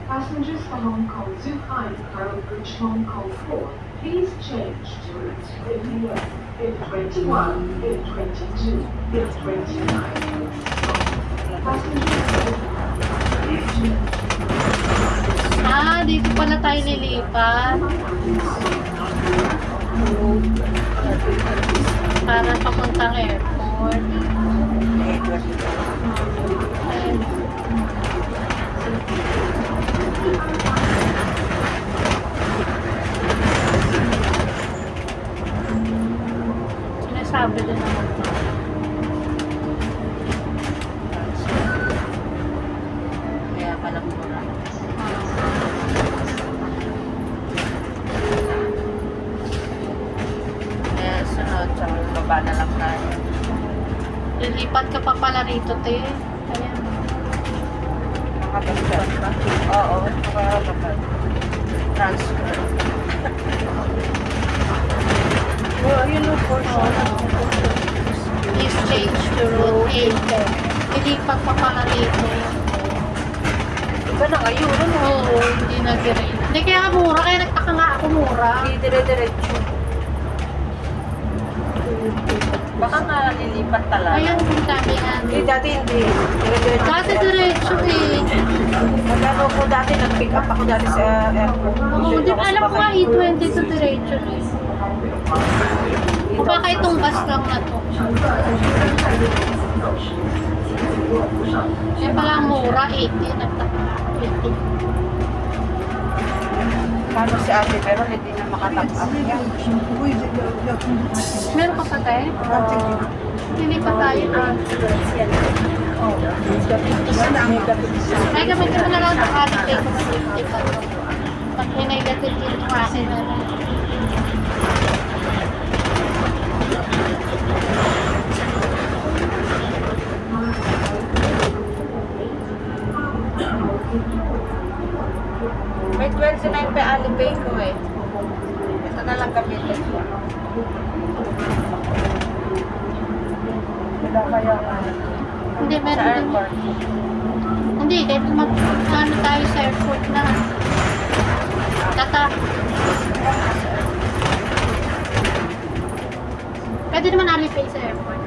Passengers for Hong Kong Zhuhai Pearl Bridge Hong Kong 4, please change to routes F21, F22, F29. Ah, dito pala tayo nilipat. Para papuntang airport. Ayun. Sinasabi din naman ito. Kaya pala mura. Kaya sunod, sa baba na lang tayo. Lilipat ka pa pala rito, te. Ayan. Makapagpapag ba? Oo, makapagpapag. Transfer. Oh, ayun o, for Please change to route 8. Lilipat pa pala rito. Iba na ngayon, ano? Oo, hindi na direct. Hindi kaya mura, kaya nagtaka nga ako mura. Hindi dire-diretso. Baka nga lilipat talaga. Ayun, kung sabi nga. Hindi, dati hindi. Dire-diretso. Dati diretso eh. Magkano ko dati, nag-pick up ako dati sa airport. Oo, di alam ko nga E22 diretso eh. O baka itong bus lang na to. Eh pala mura, 80. Nagtaka. 80. ano si ate, pero hindi na makatap-up yan. Meron ka pa tayo? Hindi pa tayo. Ay, gamitin mo na lang ang ating take. Pag negative dito kasi na lang. May 29 pa Alipay ko eh. Ito na lang gamitin ko. Wala kaya ano. Hindi, Sa meron din. airport. Hindi, kahit ano tayo sa airport na. Tata. Pwede naman Alipay sa airport.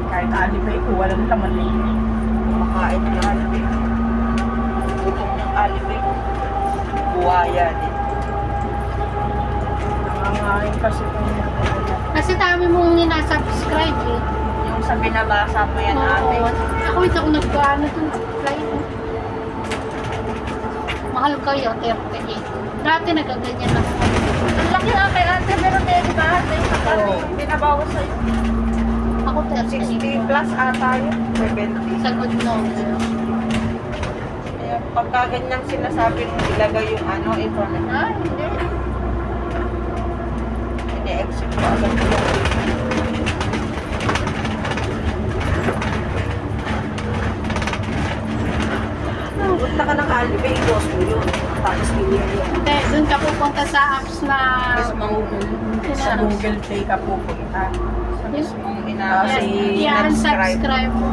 Kahit Alipay ko, walang laman eh. Makain ng Alipay. Gutom ng Alipay. Buhaya din. Nangangain kasi kung Kasi dami mong nina-subscribe eh. Yung sa binabasa mo yan ate. Oo. Ako ito ako nag-ano itong subscribe. Mahal kayo, 38. Dati nagaganyan ako. Ang laki na kay ate, pero di ba ate? Yung binabawas sa'yo. Ako 60 plus ata yun. 70. Sa good no. Kaya pagka ganyan sinasabing ilagay yung ano, information. Ah, hindi. Ini-exit ko agad yung punta ka ng Alipay, i-close mo yun. Tapos bigyan yun. Hindi, dun ka pupunta sa apps na... Tapos sa Google Play ka pupunta. mismong Yan, subscribe mo.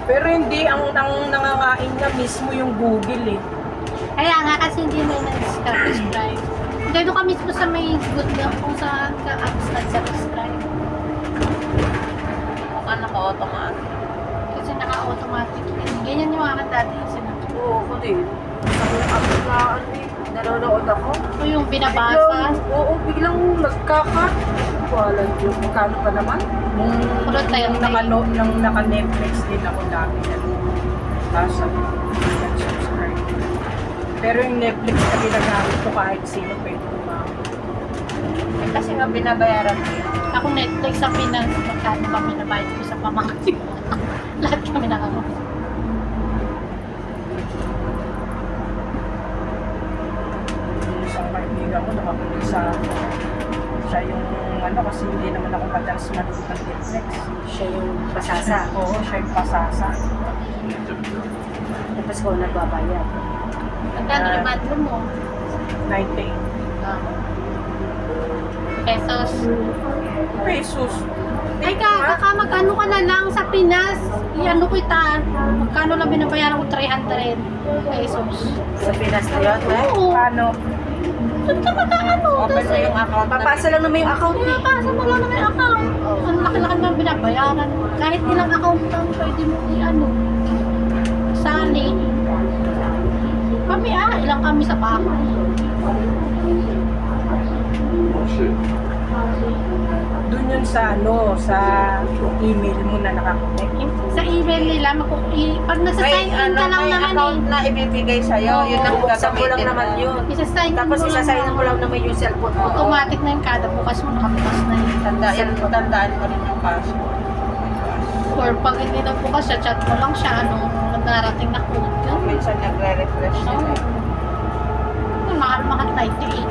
Pero hindi, ang nangangain niya mismo yung Google eh. Kaya nga kasi hindi mo nag-subscribe. Hindi, doon ka mismo sa may good na kung saan ka apps nag-subscribe. Baka naka-automatic. Kasi naka-automatic yun. Ganyan yung akin dati yung sinabi. Oo, ako din. Nanonood ako. O yung binabasa. Oo, biglang nagka-cut. Wala yun. Magkano pa naman? Kulot tayo Nung naka-Netflix din ako dati. Tapos subscribe. Pero yung Netflix na ginagamit ko kahit sino pwede kumamit. Kasi nga binabayaran ko yun. Ako Netflix sa Pinas, magkano kami nabayad ko sa pamangkin. Lahat kami nakakapit. Yung isang kaibigan ko nakapunta sa siya yung ano kasi hindi naman ako madalas manood ng Netflix. Siya yung pasasa. Oo, siya yung pasasa. Tapos ko nagbabayad. Magkano yung badlo mo? 98 Pesos. pesos. Ay magkano ka na lang sa Pinas? Iano kita. Magkano lang binabayaran ko? 300 pesos. Sa Pinas na yun, eh? Oo. Paano? Saan ka magkano? Open mo yung account. Papasa lang naman yung account eh. Pinapasa mo lang naman yung account. Ang laki-laki naman binabayaran. Kahit ilang account lang pwede mo i-ano. Sali. Kami ilang kami sa bahay. Doon yun sa ano, sa email mo na nakakonect. Sa email nila, pag nasa-sign in ka lang may naman account na ibibigay sa'yo. Oo. Yun ang Buksan mo lang gagamitin naman mo. yun. Isa-sign in Tapos mo lang isasign naman. mo lang naman yung cellphone mo. Automatic na yung kada bukas mo, nakabukas na yun. Tandaan mo rin yung password. Or pag hindi na bukas siya, chat mo lang siya, anong nagdarating na code. Yun. Minsan nagre-refresh Oo. yun. Mahal 98.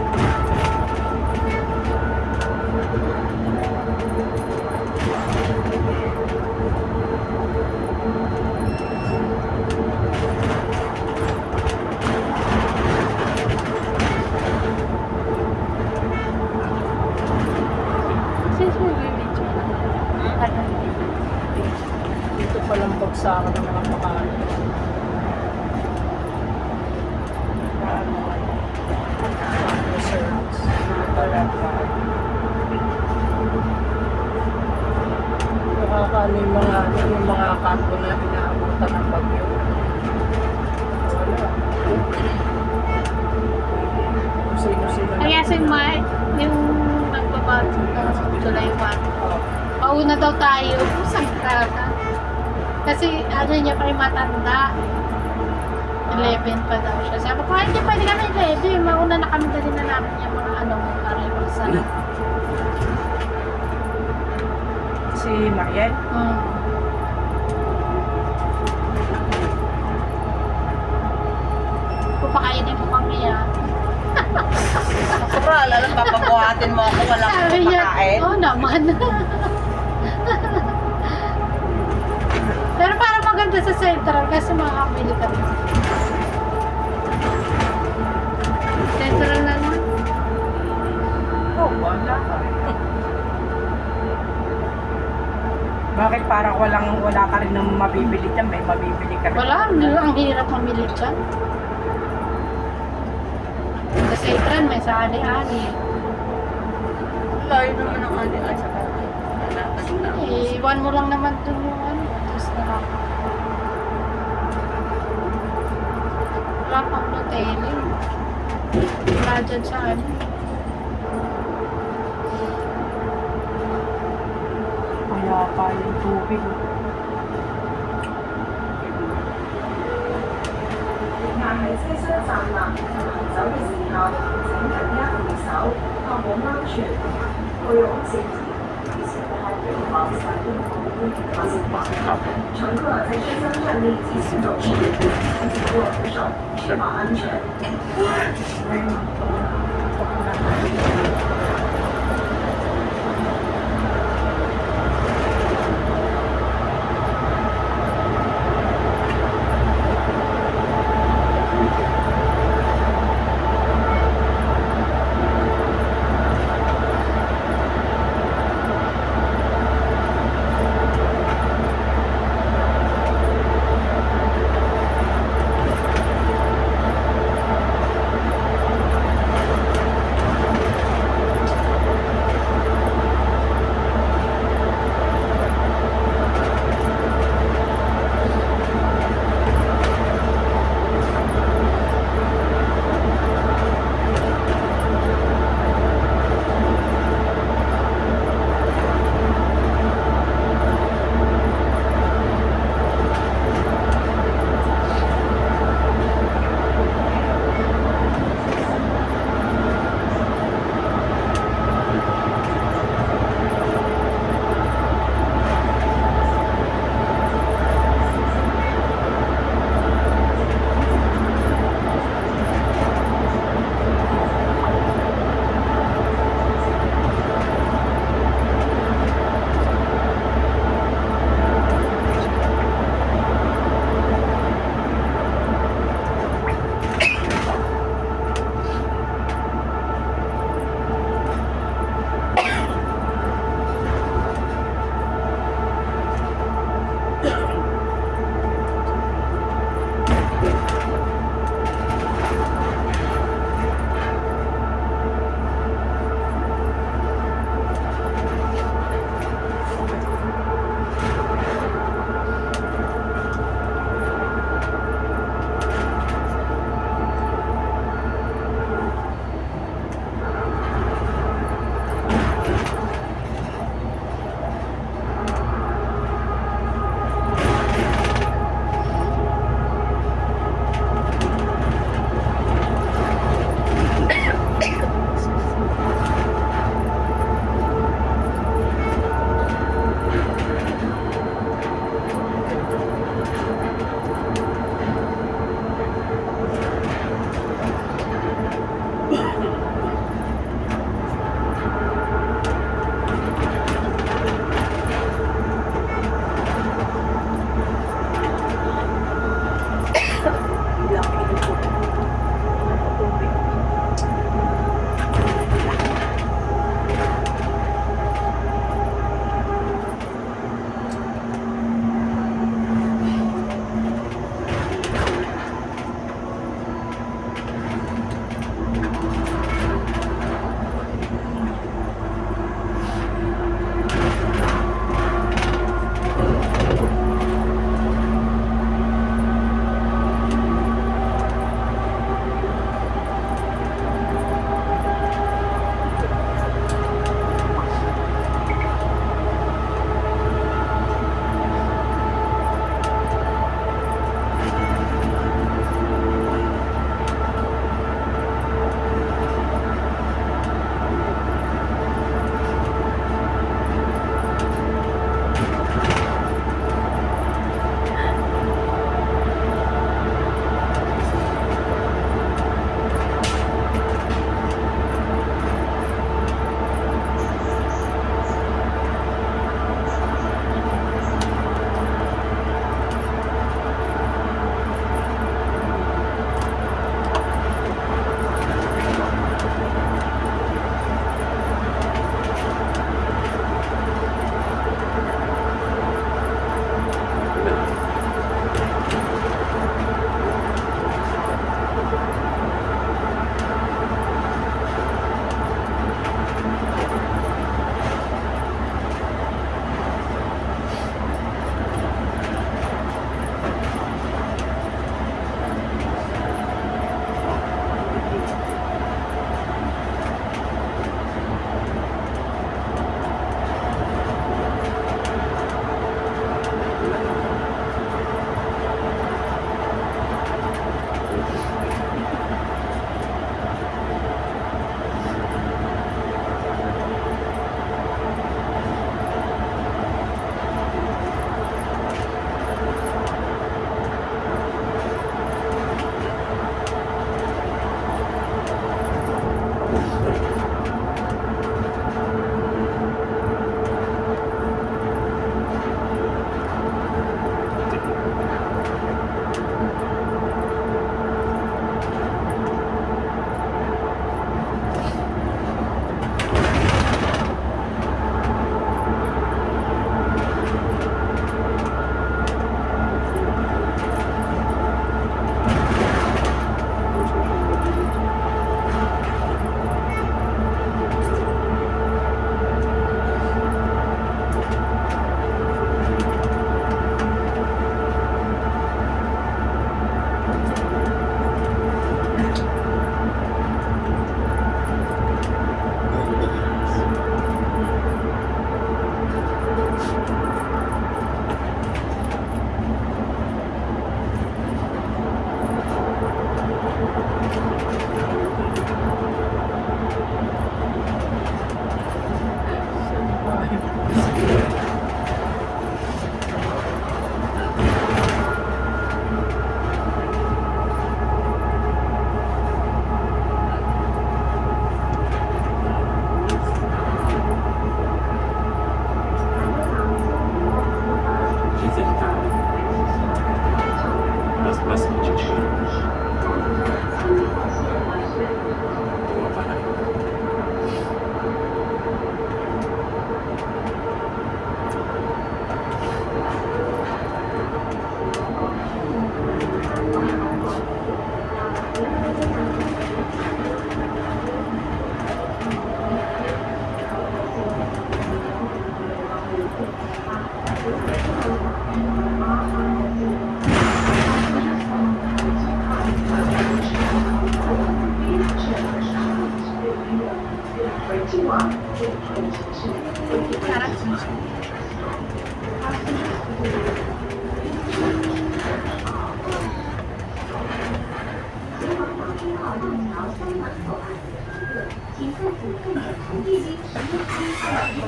Dito palang bagsakan ng mga makain. Reserves. Nakakaano yung mga kampo na inaabutan ng bagyo. Wala. Kung sino-sino na. Kaya si Mike, yung nagbabago ng July 1, pauna daw tayo. Saan ka? Kasi ano niya pa rin matanda. 11 11 pa daw siya. Sabi ko, hindi pwede kami 11. Mauna na kami dali na namin yung mga arrival sa Si Mariel. Pupakainin mo kami yan. Natural, alam, papabuhatin mo ako, walang Sabi niya, kumakain. oo naman. Pero parang maganda sa Central kasi makakabili kami. Central na lang. Oh, wala ka. Bakit parang wala ka rin ng mabibili dyan? May mabibili ka rin. Wala, ang hirap mamili dyan. Sa Central may sa ali-ali. Layo naman ang ating sa kapatid. Iwan mo lang naman dun yung tapos na. Wala pang hotel. Wala dyan sa ano. Kaya pa yung tubig. 但係車廂站立同行走嘅時候，請緊握扶手，確保安全。會有設置，而且係對防守的保護發生關係。乘客在車廂站立及行走時，請緊握扶手，確保安全。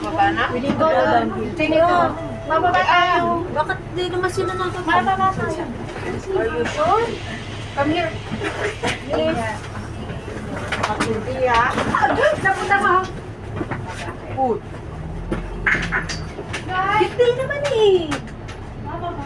Bababa na? Sino? Bababa tayo. Bakit di naman sila nakapag? Bababa tayo. Are you sure? Come here. Please. Hindi ah. Napunta mo. Food. Hindi naman eh. Bababa.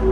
下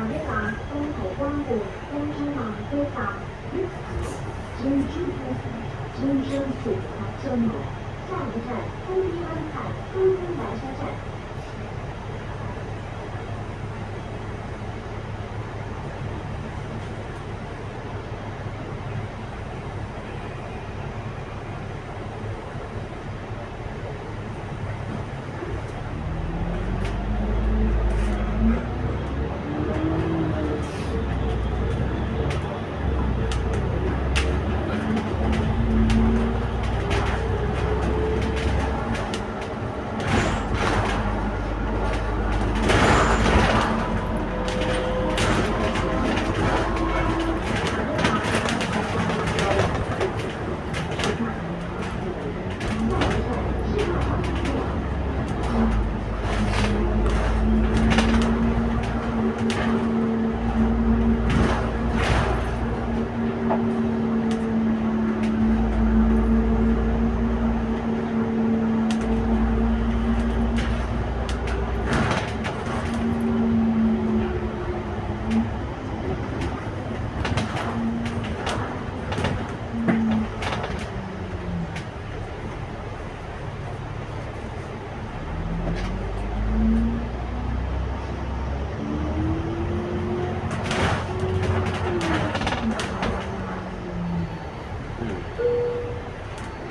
一站东土光湖东涌南车站。京津铁塔站路，下一站东滨安泰东滨南车站。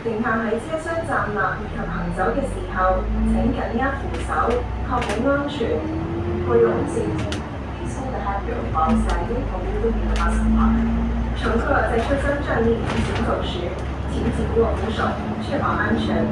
乘客喺車廂站立以及行走嘅時候，請緊握扶手，確保安全。會有時乘客在車廂站立及行走時，請緊握扶手，確保安全。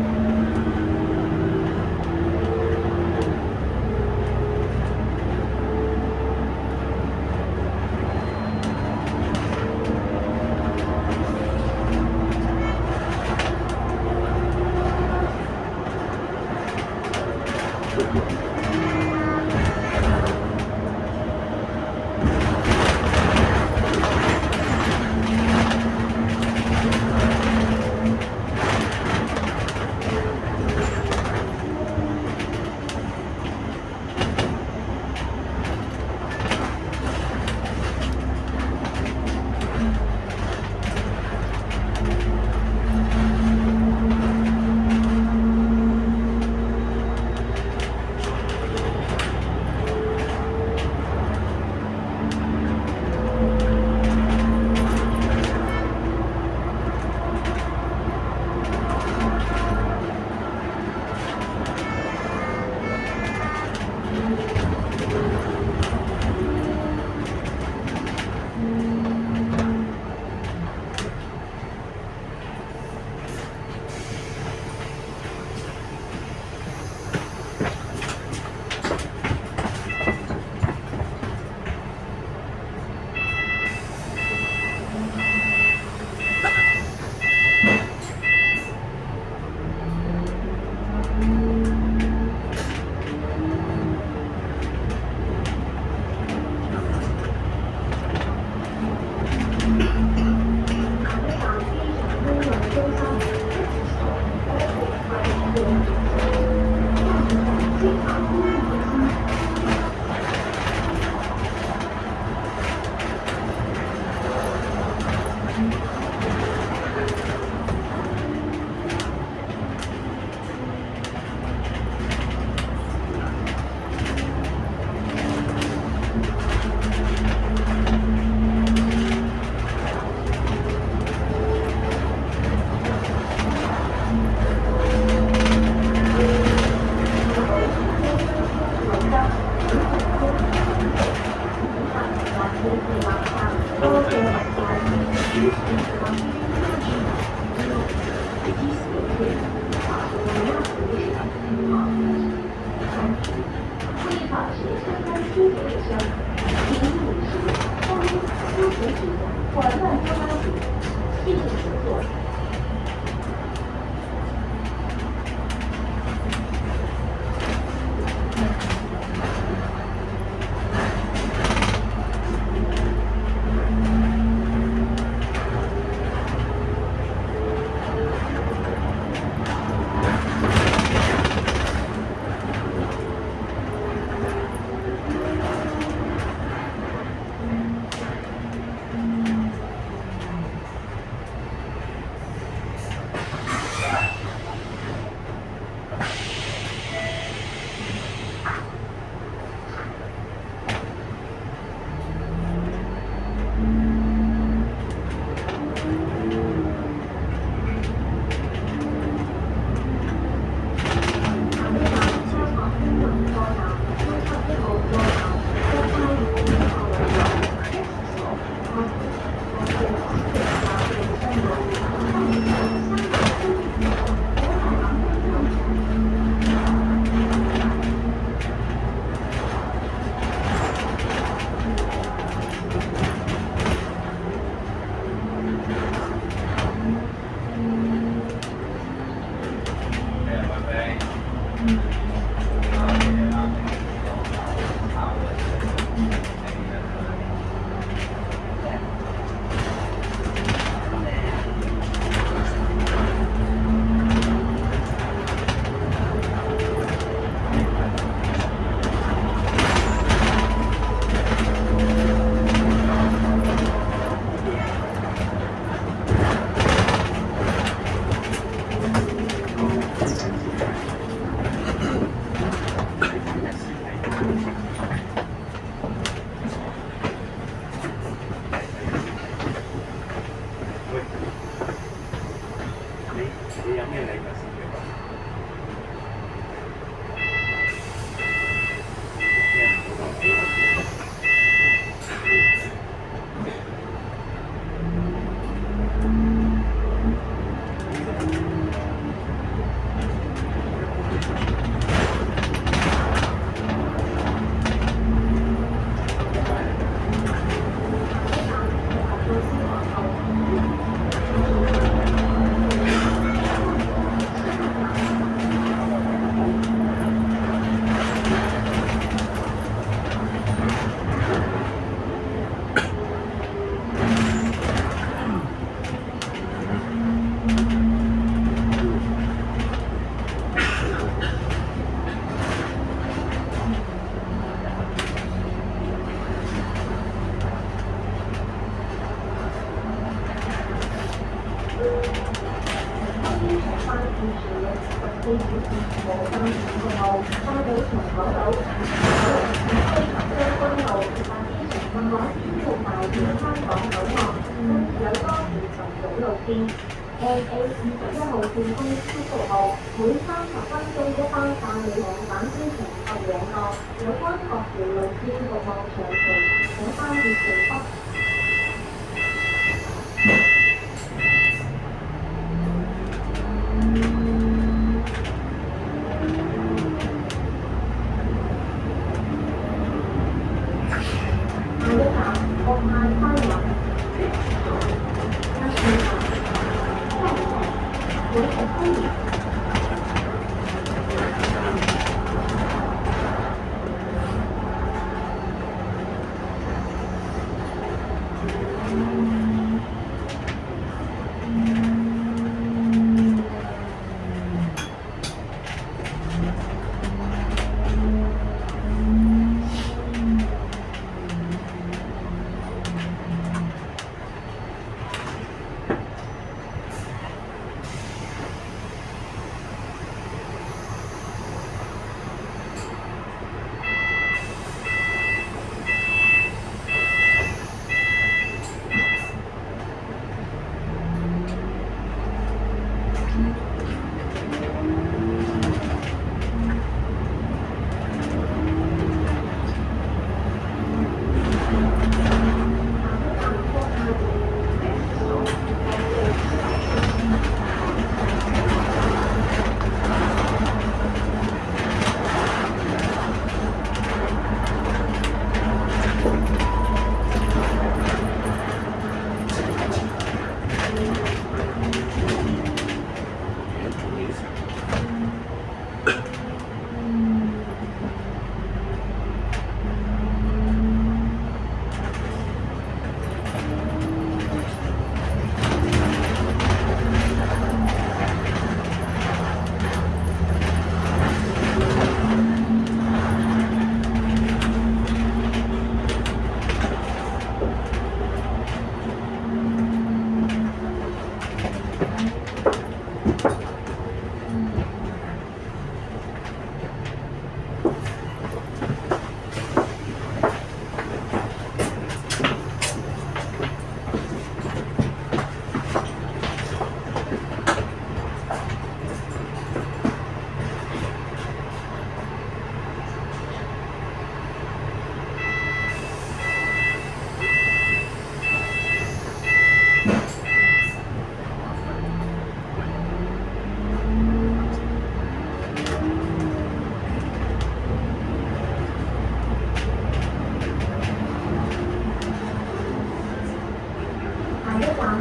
混乱中拉主，敬请求索。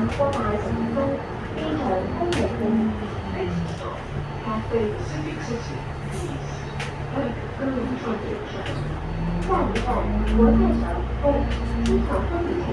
過大成功，機場空域性。 Cafe Pacific City, please. Take 各路重点站。下一站国泰小飞机场分离厅。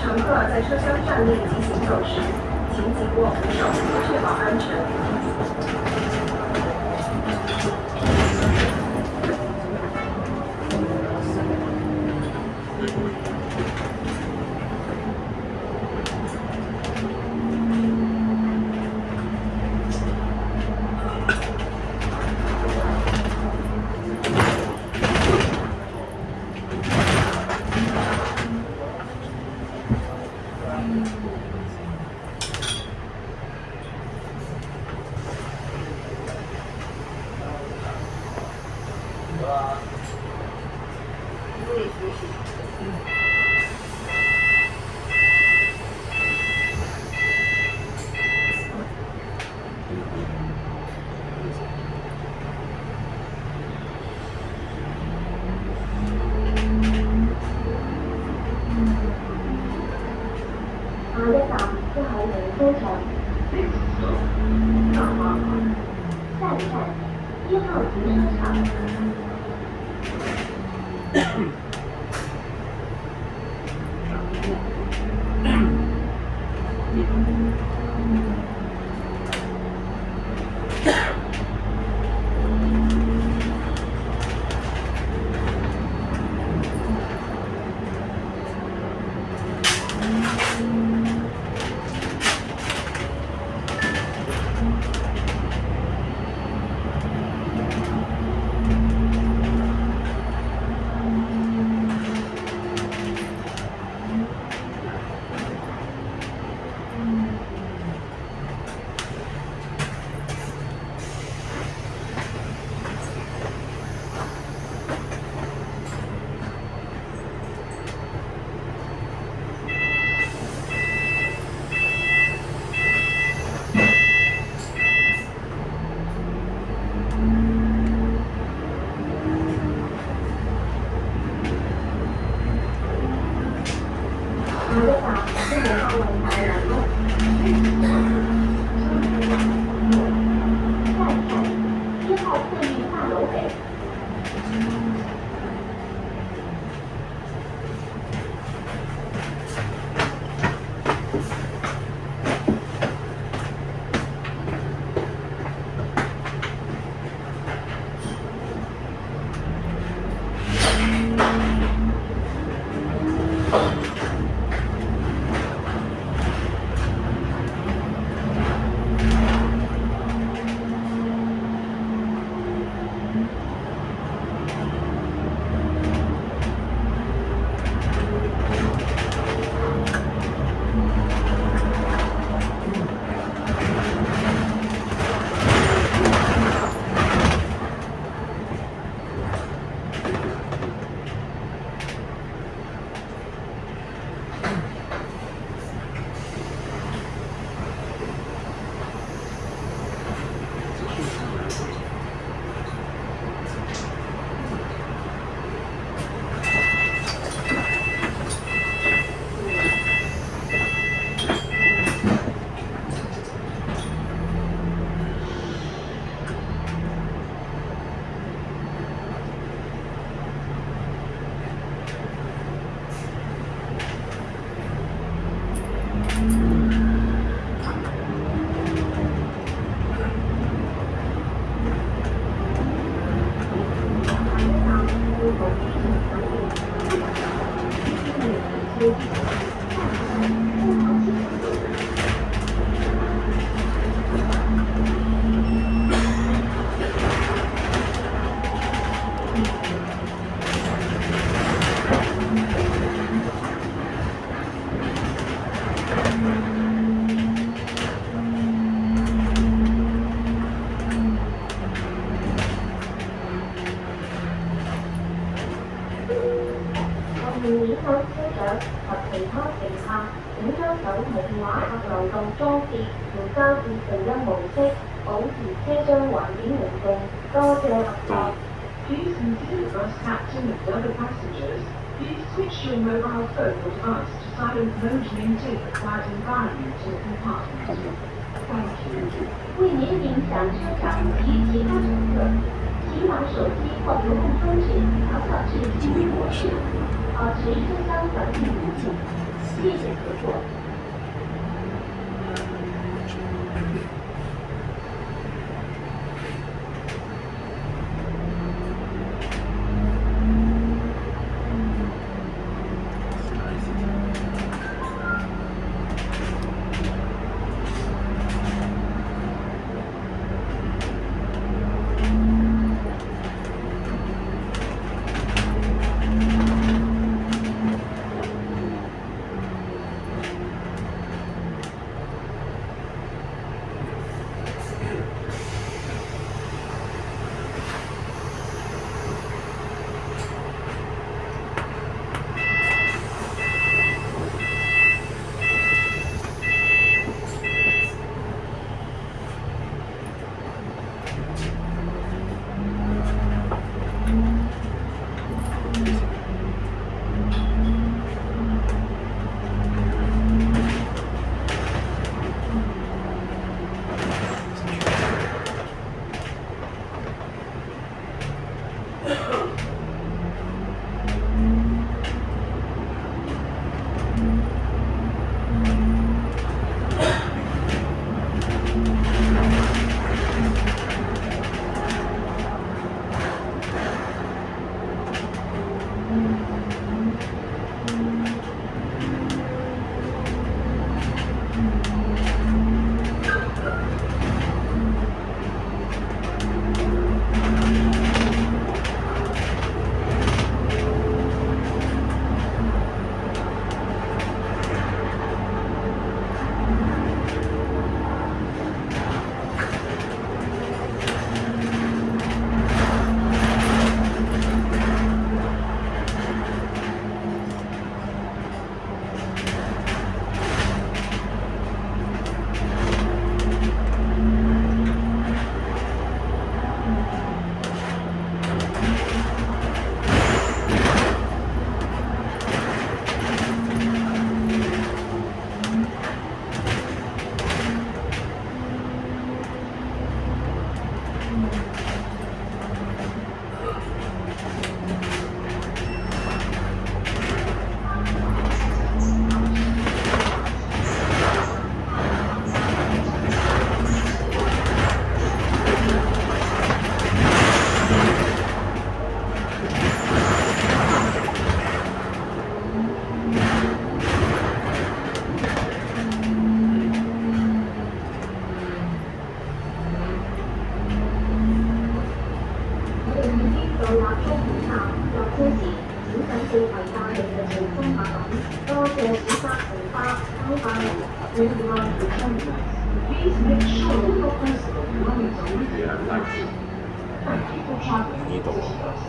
乘客在车厢站立及行走时，请紧握扶手，确保安全。下一站即係離機場。下一站1號停車場。後面影響車長及其他乘客，請將手提電話及流動裝置調校至靜音模式，保持車廂環境寧靜。多謝合作。 Please consider bus captain and other passengers. Please switch your mobile phone or device to silent mode to maintain a quiet environment in the compartment. Thank you. 为免影响车长及其他乘客，请把手机或遥控装置调校至静音模式，保持车厢环境宁静。谢谢合作。到達終點站，落車時請緊記攜帶你嘅隨身物品。多謝小巴乘客，拜拜。 With regard to the terminus, please make sure all your personal belongings are with you. Thank you for traveling with this bus.